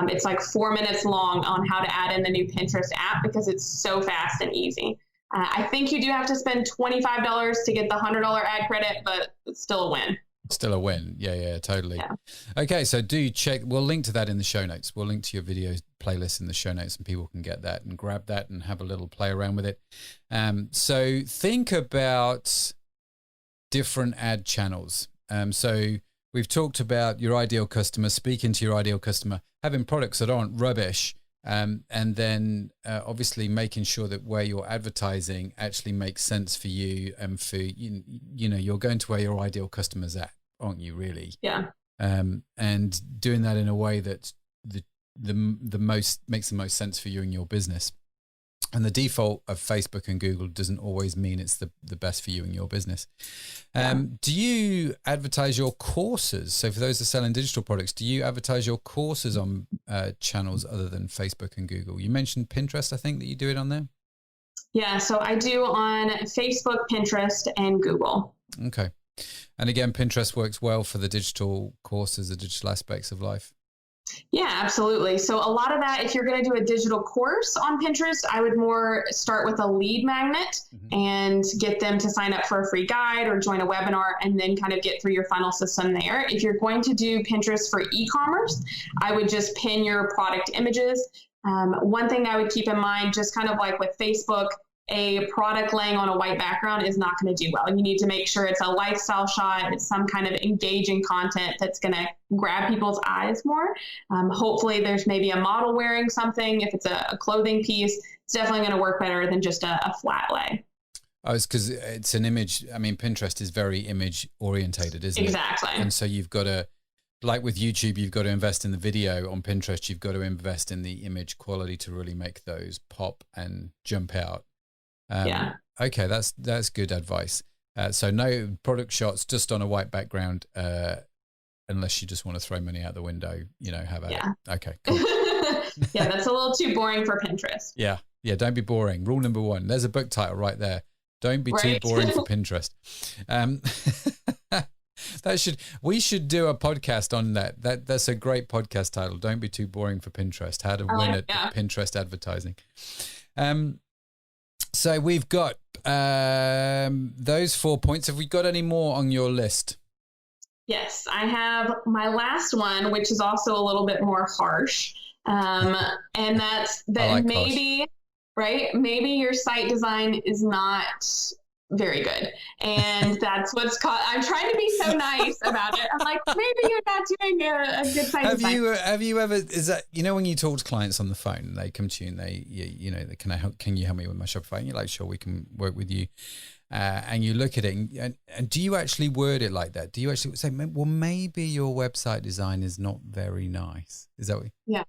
It's like 4 minutes long on how to add in the new Pinterest app because it's so fast and easy. I think you do have to spend $25 to get the $100 ad credit, but it's still a win. Still a win. Yeah, totally. Yeah. Okay, so do check. We'll link to that in the show notes. We'll link to your video playlist in the show notes and people can get that and grab that and have a little play around with it. So think about different ad channels. So we've talked about your ideal customer, speaking to your ideal customer, having products that aren't rubbish, and then obviously making sure that where you're advertising actually makes sense for you and for, you're going to where your ideal customer's at, aren't you really? Yeah. And doing that in a way that the most makes the most sense for you and your business. And the default of Facebook and Google doesn't always mean it's the best for you and your business. Do you advertise your courses? So for those that are selling digital products, do you advertise your courses on channels other than Facebook and Google? You mentioned Pinterest, I think, that you do it on there. Yeah, so I do on Facebook, Pinterest, and Google. Okay. And again, Pinterest works well for the digital courses, the digital aspects of life. Yeah, absolutely. So a lot of that, if you're going to do a digital course on Pinterest, I would more start with a lead magnet and get them to sign up for a free guide or join a webinar and then kind of get through your funnel system there. If you're going to do Pinterest for e-commerce, I would just pin your product images. One thing I would keep in mind, just kind of like with Facebook, a product laying on a white background is not going to do well. You need to make sure it's a lifestyle shot. It's some kind of engaging content that's going to grab people's eyes more. Hopefully there's maybe a model wearing something. If it's a clothing piece, it's definitely going to work better than just a flat lay. Oh, it's because it's an image. I mean, Pinterest is very image orientated, isn't it? Exactly. And so you've got to, like with YouTube, you've got to invest in the video. On Pinterest, you've got to invest in the image quality to really make those pop and jump out. Yeah. Okay, that's good advice. So no product shots just on a white background, unless you just want to throw money out the window, have at it. Okay, cool. Yeah, that's a little too boring for Pinterest. Yeah, don't be boring. Rule number 1. There's a book title right there. Don't be too boring for Pinterest. We should do a podcast on that. That's a great podcast title. Don't be too boring for Pinterest. How to win at Pinterest advertising. So we've got those 4 points. Have we got any more on your list? Yes, I have my last one, which is also a little bit more harsh. And that's that like maybe harsh. Right? Maybe your site design is not very good. And that's what's called, I'm trying to be so nice about it. I'm like, maybe you're not doing a good site design. Have you ever, is that, when you talk to clients on the phone, they come to you and they, can you help me with my Shopify? And you're like, sure, we can work with you. And you look at it and do you actually word it like that? Do you actually say, well, maybe your website design is not very nice? Is that what? Yeah.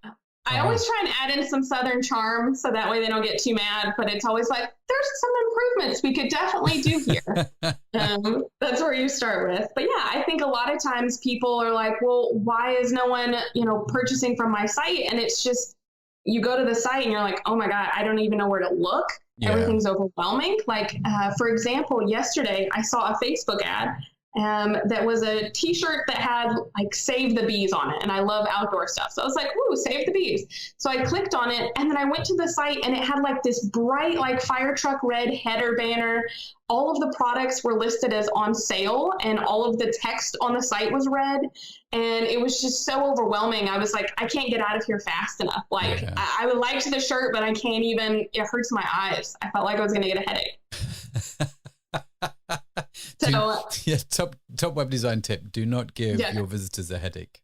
I always try and add in some Southern charm so that way they don't get too mad, but it's always like, there's some improvements we could definitely do here. That's where you start with. But yeah, I think a lot of times people are like, well, why is no one, purchasing from my site? And it's just, you go to the site and you're like, oh my God, I don't even know where to look. Yeah. Everything's overwhelming. Like, for example, yesterday I saw a Facebook ad that was a t-shirt that had like Save the Bees on it. And I love outdoor stuff. So I was like, ooh, Save the Bees. So I clicked on it and then I went to the site and it had like this bright, like fire truck red header banner. All of the products were listed as on sale and all of the text on the site was red. And it was just so overwhelming. I was like, I can't get out of here fast enough. Like I liked the shirt, but I can't even, it hurts my eyes. I felt like I was going to get a headache. Top web design tip: do not give your visitors a headache.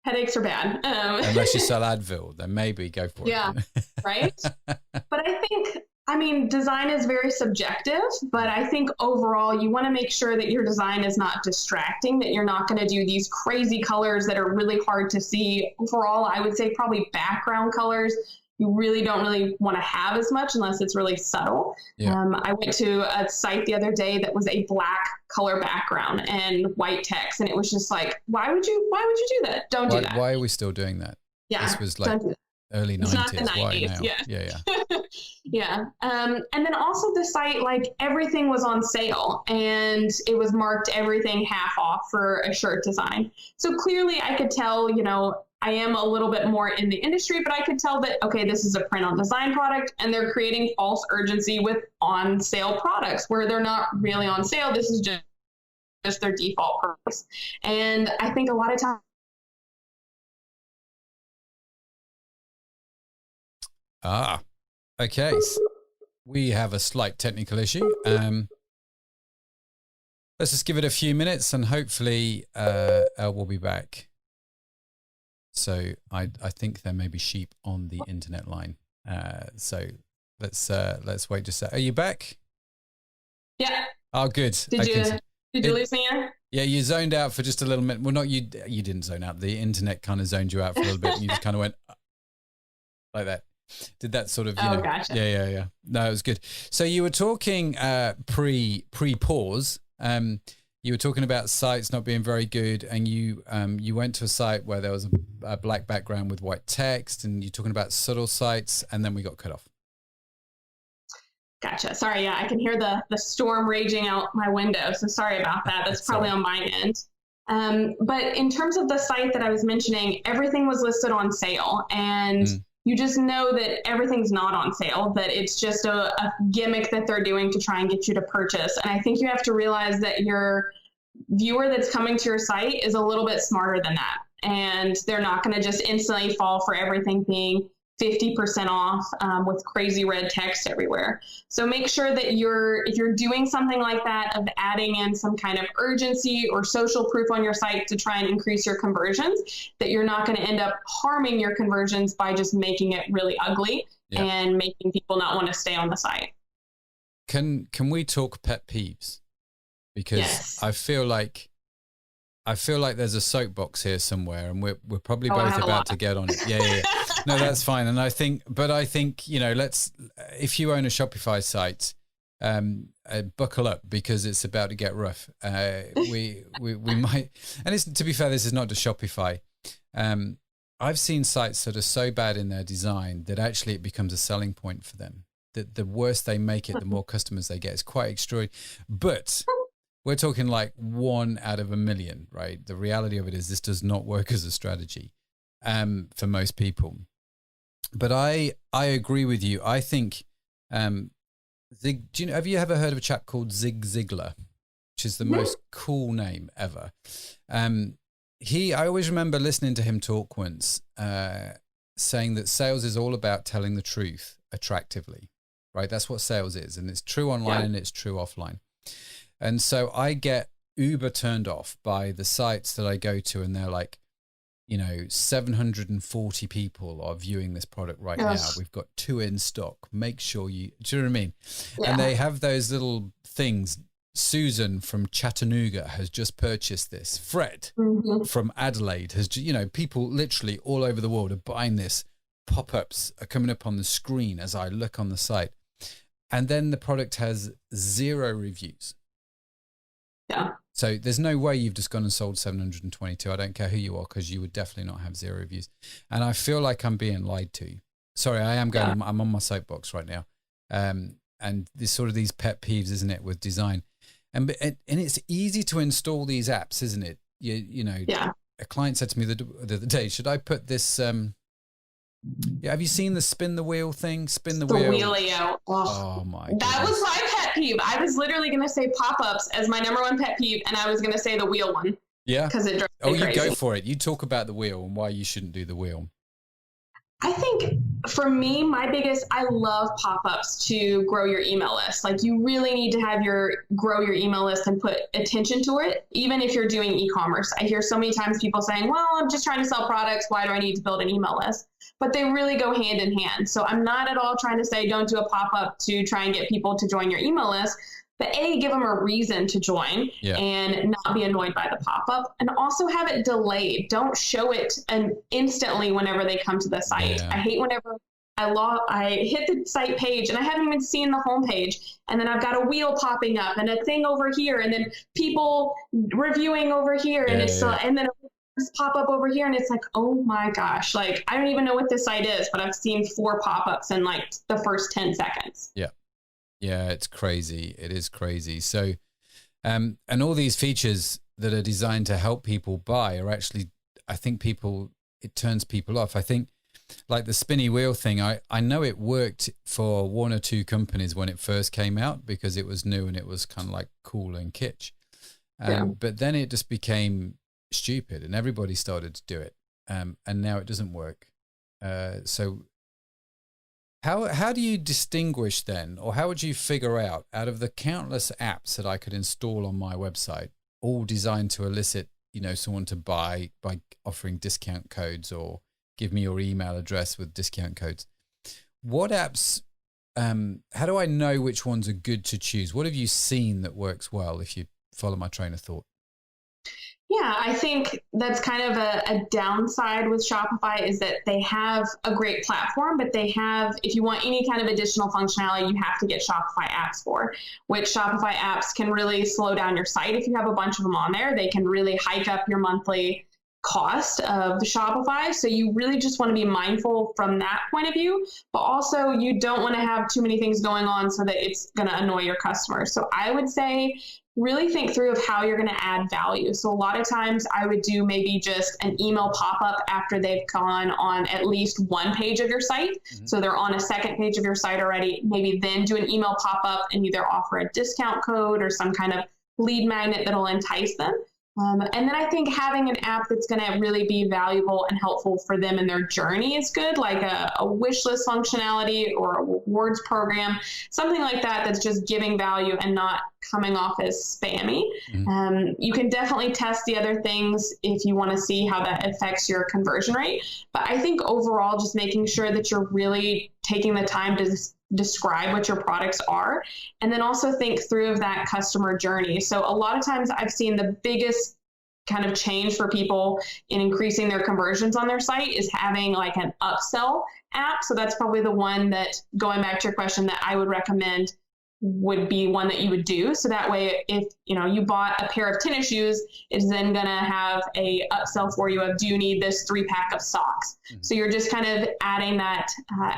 Headaches are bad. Unless you sell Advil, then maybe go for it. Yeah, right. But I think, design is very subjective, but I think overall you want to make sure that your design is not distracting, that you're not going to do these crazy colors that are really hard to see. Overall, I would say probably background colors. You really don't want to have as much unless it's really subtle. Yeah. I went to a site the other day that was a black color background and white text. And it was just like, why would you do that? Don't do that. Why are we still doing that? Yeah. This was like early 90s. It's not the 90s. Why now? Yeah. Yeah. And then also the site, like everything was on sale and it was marked everything half off for a shirt design. So clearly I could tell, I am a little bit more in the industry, but I could tell that, okay, this is a print on design product and they're creating false urgency with on sale products where they're not really on sale. This is just their default purpose. And I think a lot of times. Okay. We have a slight technical issue. Let's just give it a few minutes and hopefully Elle will be back. So I think there may be sheep on the internet line. So let's wait just a second. Are you back? Yeah. Oh, good. Did you lose me here? Yeah, you zoned out for just a little minute. Well, not you. You didn't zone out. The internet kind of zoned you out for a little bit, and you just kind of went like that. Did that sort of? Gotcha. Yeah. No, it was good. So you were talking pre-pause. You were talking about sites not being very good, and you went to a site where there was a black background with white text, and you're talking about subtle sites, and then we got cut off. Gotcha. Sorry. Yeah, I can hear the storm raging out my window. So sorry about that. That's probably on my end. But in terms of the site that I was mentioning, everything was listed on sale, and you just know that everything's not on sale, that it's just a gimmick that they're doing to try and get you to purchase. And I think you have to realize that your viewer that's coming to your site is a little bit smarter than that. And they're not going to just instantly fall for everything being 50% off with crazy red text everywhere. So make sure that if you're doing something like that, of adding in some kind of urgency or social proof on your site to try and increase your conversions, that you're not going to end up harming your conversions by just making it really ugly and making people not want to stay on the site. Can we talk pet peeves? Because I feel like there's a soapbox here somewhere, and we're probably both about to get on it. Yeah. No, that's fine. And I think, if you own a Shopify site, buckle up, because it's about to get rough. We might, and it's, to be fair, this is not just Shopify. I've seen sites that are so bad in their design that actually it becomes a selling point for them. That the worse they make it, the more customers they get. It's quite extraordinary. But we're talking like 1 out of a million, right? The reality of it is this does not work as a strategy for most people. But I agree with you. I think, have you ever heard of a chap called Zig Ziglar, which is the most cool name ever? I always remember listening to him talk once, saying that sales is all about telling the truth attractively, right? That's what sales is. And it's true online and it's true offline. And so I get uber turned off by the sites that I go to, and they're like, 740 people are viewing this product right now. We've got 2 in stock. Make sure do you know what I mean? Yeah. And they have those little things. Susan from Chattanooga has just purchased this. Fred from Adelaide has, people literally all over the world are buying this. Pop-ups are coming up on the screen as I look on the site. And then the product has 0 reviews. Yeah. So there's no way you've just gone and sold 722. I don't care who you are, because you would definitely not have 0 reviews. And I feel like I'm being lied to. Sorry, I am going. I'm on my soapbox right now. And there's sort of these pet peeves, isn't it, with design? And it's easy to install these apps, isn't it? A client said to me the other day, should I put this? Have you seen the spin the wheel thing? Spin the wheel. Wheelio. Oh my God. That was my pet peeve. I was literally going to say pop-ups as my number 1 pet peeve, and I was going to say the wheel one. Yeah. Because it drives me crazy. You go for it. You talk about the wheel and why you shouldn't do the wheel. I think for me, I love pop-ups to grow your email list. Like, you really need to grow your email list and put attention to it, even if you're doing e-commerce. I hear so many times people saying, well, I'm just trying to sell products. Why do I need to build an email list? But they really go hand in hand. So I'm not at all trying to say don't do a pop-up to try and get people to join your email list. But give them a reason to join and not be annoyed by the pop-up, and also have it delayed. Don't show it instantly whenever they come to the site. Yeah. I hate whenever I hit the site page and I haven't even seen the home page, and then I've got a wheel popping up and a thing over here, and then people reviewing over here, and and then pop up over here, and it's like, oh my gosh, like, I don't even know what this site is, but I've seen 4 pop-ups in like the first 10 seconds. Yeah, it's crazy. It is crazy. So, and all these features that are designed to help people buy are actually, I think it turns people off. I think like the spinny wheel thing, I know it worked for 1 or 2 companies when it first came out, because it was new and it was kind of like cool and kitsch. But then it just became stupid and everybody started to do it. And now it doesn't work. So how do you distinguish then, or how would you figure out of the countless apps that I could install on my website, all designed to elicit, someone to buy by offering discount codes or give me your email address with discount codes? What apps, how do I know which ones are good to choose? What have you seen that works well, if you follow my train of thought? Yeah, I think that's kind of a downside with Shopify, is that they have a great platform, but if you want any kind of additional functionality, you have to get Shopify Apps for, which Shopify Apps can really slow down your site. If you have a bunch of them on there, they can really hike up your monthly cost of Shopify. So you really just want to be mindful from that point of view, but also you don't want to have too many things going on so that it's going to annoy your customers. So I would say really think through of how you're going to add value. So a lot of times I would do maybe just an email pop-up after they've gone on at least 1 page of your site. Mm-hmm. So they're on a 2nd page of your site already. Maybe then do an email pop-up and either offer a discount code or some kind of lead magnet that'll entice them. And then I think having an app that's going to really be valuable and helpful for them in their journey is good, like a wish list functionality or a rewards program, something like that that's just giving value and not coming off as spammy. You can definitely test the other things if you want to see how that affects your conversion rate. But I think overall, just making sure that you're really taking the time to describe what your products are, and then also think through of that customer journey. So a lot of times I've seen the biggest kind of change for people in increasing their conversions on their site is having like an upsell app. So that's probably the one that, going back to your question, that I would recommend would be one that you would do. So that way, if you bought a pair of tennis shoes, it's then going to have a upsell for you of, do you need this 3-pack of socks? So you're just kind of adding that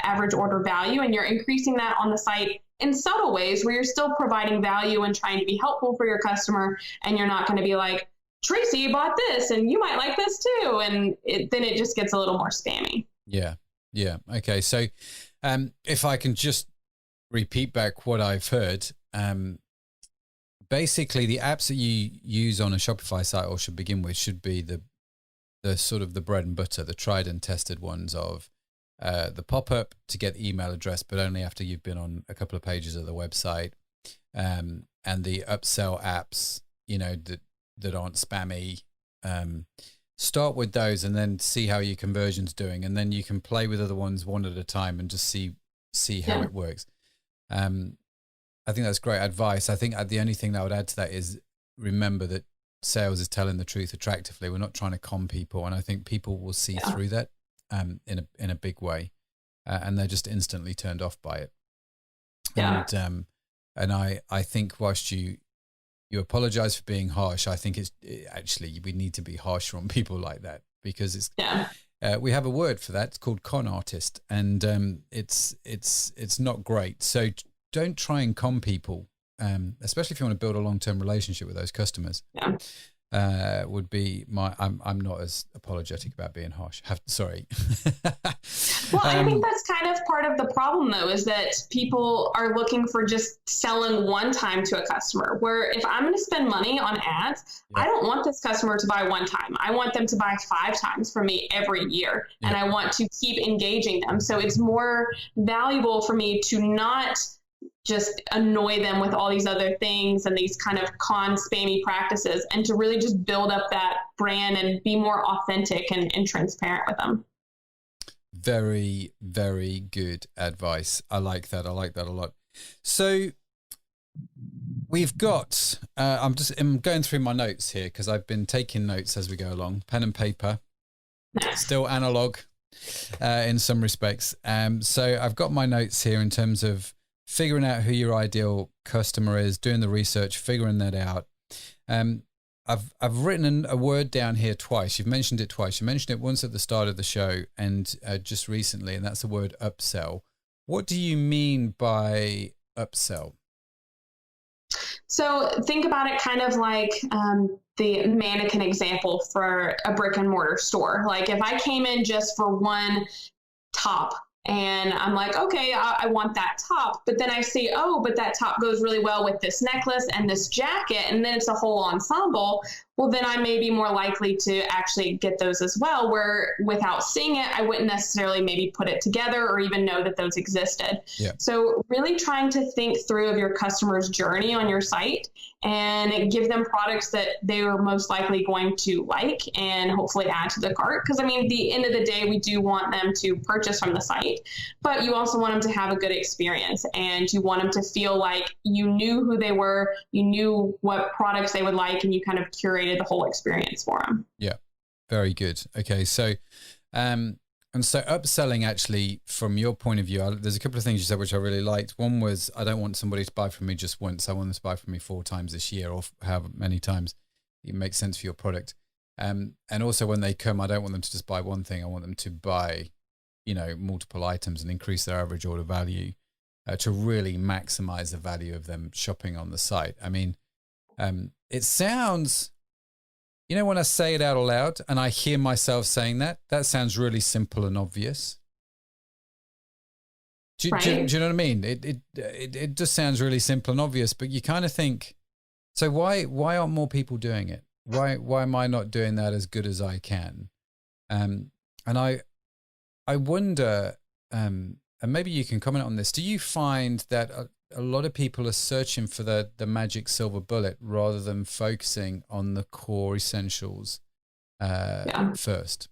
average order value, and you're increasing that on the site in subtle ways where you're still providing value and trying to be helpful for your customer. And you're not going to be like, Tracy bought this and you might like this too. And then it just gets a little more spammy. Yeah. Okay. So if I can just repeat back what I've heard, basically the apps that you use on a Shopify site, or should begin with, should be the sort of the bread and butter, the tried and tested ones of the pop-up to get the email address, but only after you've been on a couple of pages of the website, and the upsell apps, that aren't spammy. Start with those and then see how your conversion's doing, and then you can play with other ones one at a time and just see how it works. I think that's great advice. I think the only thing that I would add to that is remember that sales is telling the truth attractively. We're not trying to con people, and I think people will see through that in a big way, and they're just instantly turned off by it. And I think whilst you apologize for being harsh, I think actually we need to be harsher on people like that, because we have a word for that. It's called con artist, and it's not great. So don't try and con people, especially if you want to build a long-term relationship with those customers. Would be I'm not as apologetic about being harsh. Sorry. Well, I think that's kind of part of the problem, though, is that people are looking for just selling one time to a customer, where if I'm going to spend money on ads, I don't want this customer to buy one time. I want them to buy 5 times from me every year, and I want to keep engaging them. So it's more valuable for me to not just annoy them with all these other things and these kind of con spammy practices, and to really just build up that brand and be more authentic and transparent with them. Very, very good advice. I like that a lot. So we've got, I'm going through my notes here because I've been taking notes as we go along, pen and paper, still analog in some respects. So I've got my notes here in terms of figuring out who your ideal customer is, doing the research, figuring that out. I've written a word down here twice. You've mentioned it twice. You mentioned it once at the start of the show and just recently, and that's the word upsell. What do you mean by upsell? So think about it kind of like the mannequin example for a brick and mortar store. Like if I came in just for one top, and I'm like, okay, I want that top. But then I see, but that top goes really well with this necklace and this jacket. And then it's a whole ensemble. Well, then I may be more likely to actually get those as well, where without seeing it, I wouldn't necessarily maybe put it together or even know that those existed. Yeah. So really trying to think through of your customer's journey on your site and give them products that they are most likely going to like and hopefully add to the cart. Because, I mean, at the end of the day, we do want them to purchase from the site, but you also want them to have a good experience, and you want them to feel like you knew who they were, you knew what products they would like, and you kind of curated the whole experience for them. Yeah, very good. Okay, so and so upselling, actually, from your point of view, there's a couple of things you said which I really liked. One was, I don't want somebody to buy from me just once. I want them to buy from me 4 times this year, or however many times it makes sense for your product. And also when they come, I don't want them to just buy one thing. I want them to buy, multiple items and increase their average order value to really maximize the value of them shopping on the site. I mean, it sounds... when I say it out loud and I hear myself saying that sounds really simple and obvious. Do you know what I mean? It just sounds really simple and obvious, but you kind of think, so why aren't more people doing it? Why am I not doing that as good as I can? And I wonder, and maybe you can comment on this. Do you find that a lot of people are searching for the magic silver bullet rather than focusing on the core essentials first?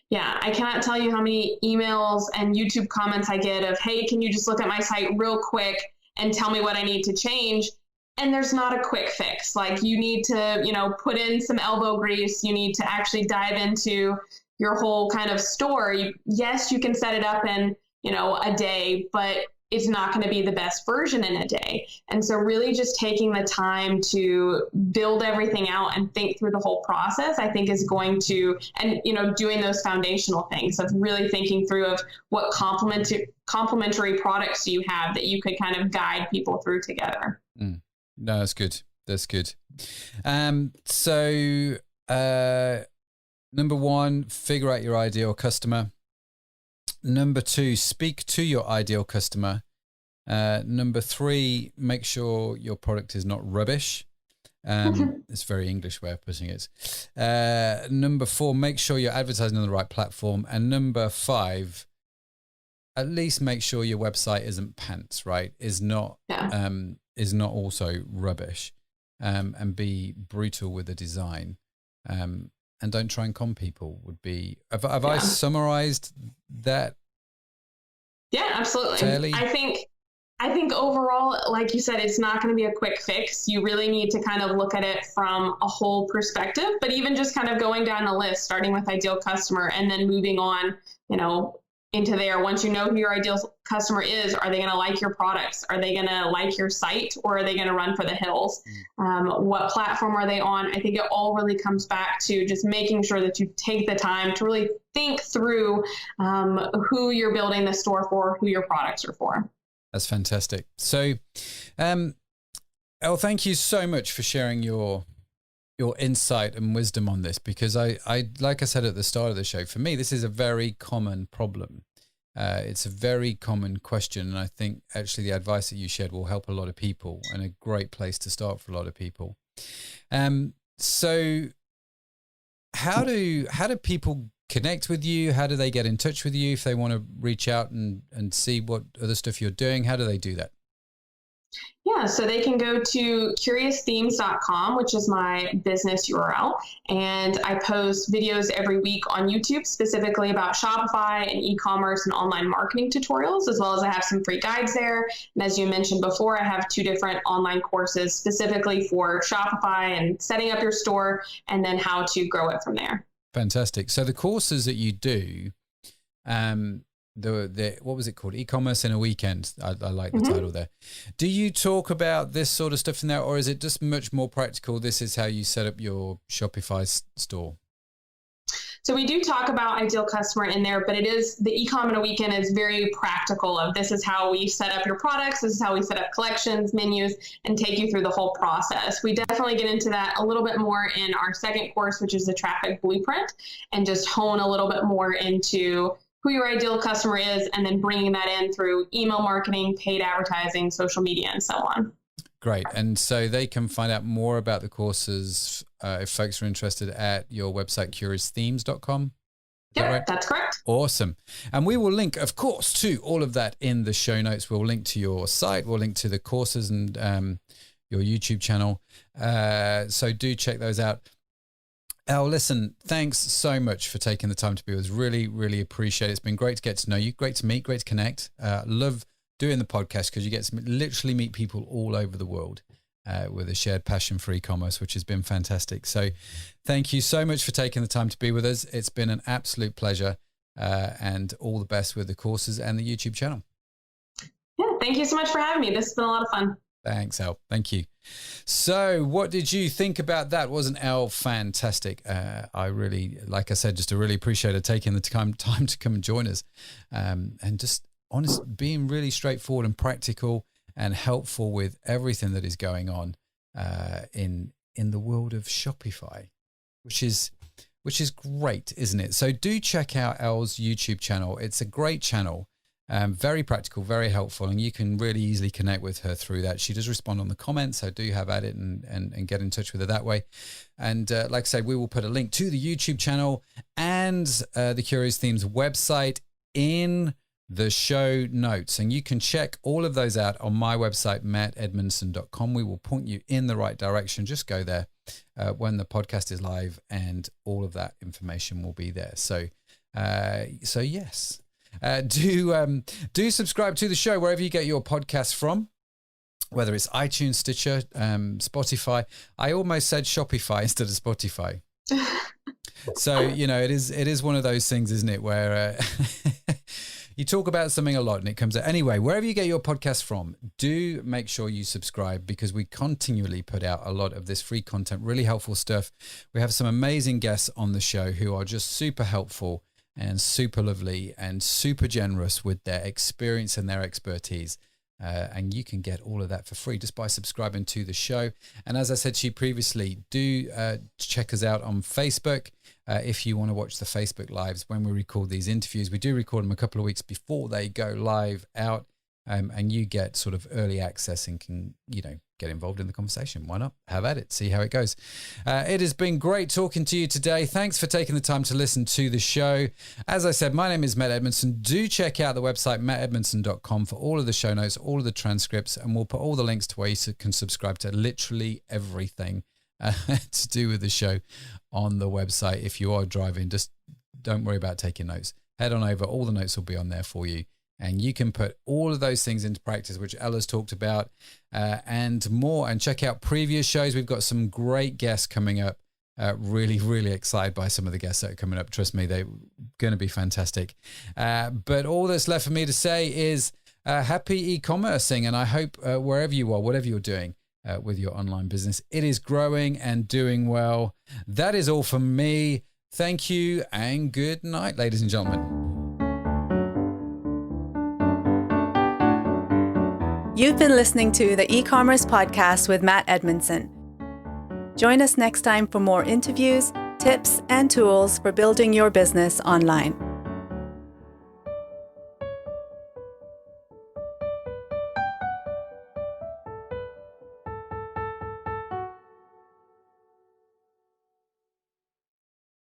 Yeah, I cannot tell you how many emails and YouTube comments I get of, hey, can you just look at my site real quick and tell me what I need to change? And there's not a quick fix. Like, you need to, put in some elbow grease. You need to actually dive into your whole kind of store. Yes, you can set it up in, a day, but it's not going to be the best version in a day. And so really just taking the time to build everything out and think through the whole process, I think is going to, and, doing those foundational things of really thinking through of what complementary products do you have that you could kind of guide people through together. No, that's good. That's good. So number one, figure out your ideal customer. Number two, speak to your ideal customer. Number three, make sure your product is not rubbish. It's a very English way of putting it. Number four, make sure you're advertising on the right platform. And number five, at least make sure your website isn't pants, right? Is not also rubbish. And be brutal with the design. And don't try and con people would be, have I summarized that? Yeah, absolutely. Fairly? I think overall, like you said, it's not going to be a quick fix. You really need to kind of look at it from a whole perspective, but even just kind of going down the list, starting with ideal customer and then moving on, into there. Once you know who your ideal customer is, are they going to like your products? Are they going to like your site, or are they going to run for the hills? What platform are they on? I think it all really comes back to just making sure that you take the time to really think through who you're building the store for, who your products are for. That's fantastic. So, Elle, thank you so much for sharing your insight and wisdom on this, because I like I said at the start of the show, for me, this is a very common problem. It's a very common question. And I think actually the advice that you shared will help a lot of people, and a great place to start for a lot of people. So how do people connect with you? How do they get in touch with you if they want to reach out and see what other stuff you're doing? How do they do that? Yeah, so they can go to curiousthemes.com, which is my business URL. And I post videos every week on YouTube, specifically about Shopify and e-commerce and online marketing tutorials, as well as I have some free guides there. And as you mentioned before, I have 2 different online courses specifically for Shopify and setting up your store, and then how to grow it from there. Fantastic. So the courses that you do, the what was it called? E-commerce in a weekend. I like the title there. Do you talk about this sort of stuff in there, or is it just much more practical? This is how you set up your Shopify store. So we do talk about ideal customer in there, but it is the e-com in a weekend is very practical of this is how we set up your products. This is how we set up collections, menus, and take you through the whole process. We definitely get into that a little bit more in our second course, which is the traffic blueprint, and just hone a little bit more into who your ideal customer is, and then bringing that in through email marketing, paid advertising, social media, and so on. Great. And so they can find out more about the courses if folks are interested at your website, curiousthemes.com. Yep, right? That's correct. Awesome. And we will link, of course, to all of that in the show notes. We'll link to your site. We'll link to the courses and your YouTube channel. So do check those out. Elle, listen, thanks so much for taking the time to be with us. Really, really appreciate it. It's been great to get to know you. Great to meet, great to connect. Love doing the podcast because you get to literally meet people all over the world with a shared passion for e-commerce, which has been fantastic. So thank you so much for taking the time to be with us. It's been an absolute pleasure, and all the best with the courses and the YouTube channel. Yeah, thank you so much for having me. This has been a lot of fun. Thanks, Elle. Thank you. So what did you think about that? Wasn't Elle fantastic? I really, like I said, just really appreciated taking the time to come and join us, and just being really straightforward and practical and helpful with everything that is going on in the world of Shopify, which is great, isn't it? So do check out Elle's YouTube channel. It's a great channel. Very practical, very helpful, and you can really easily connect with her through that. She does respond on the comments, so do have at it and get in touch with her that way. And like I said, we will put a link to the YouTube channel and the Curious Themes website in the show notes, and you can check all of those out on my website, mattedmundson.com. We will point you in the right direction. Just go there when the podcast is live, and all of that information will be there. So yes. Do subscribe to the show wherever you get your podcasts from, whether it's iTunes, Stitcher, Spotify. I almost said Shopify instead of Spotify. So, it is one of those things, isn't it, where you talk about something a lot and it comes out. Anyway, wherever you get your podcast from, do make sure you subscribe, because we continually put out a lot of this free content, really helpful stuff. We have some amazing guests on the show who are just super helpful and super lovely and super generous with their experience and their expertise. And you can get all of that for free just by subscribing to the show. And as I said to you previously, do check us out on Facebook. If you want to watch the Facebook lives when we record these interviews, we do record them a couple of weeks before they go live out. And you get sort of early access and can, get involved in the conversation. Why not? Have at it. See how it goes. It has been great talking to you today. Thanks for taking the time to listen to the show. As I said, my name is Matt Edmundson. Do check out the website, mattedmundson.com, for all of the show notes, all of the transcripts, and we'll put all the links to where you can subscribe to literally everything to do with the show on the website. If you are driving, just don't worry about taking notes. Head on over. All the notes will be on there for you. And you can put all of those things into practice, which Ella's talked about, and more. And check out previous shows. We've got some great guests coming up. Really, really excited by some of the guests that are coming up. Trust me, they're going to be fantastic. But all that's left for me to say is happy e-commercing. And I hope wherever you are, whatever you're doing with your online business, it is growing and doing well. That is all from me. Thank you and good night, ladies and gentlemen. You've been listening to the E-commerce Podcast with Matt Edmundson. Join us next time for more interviews, tips, and tools for building your business online.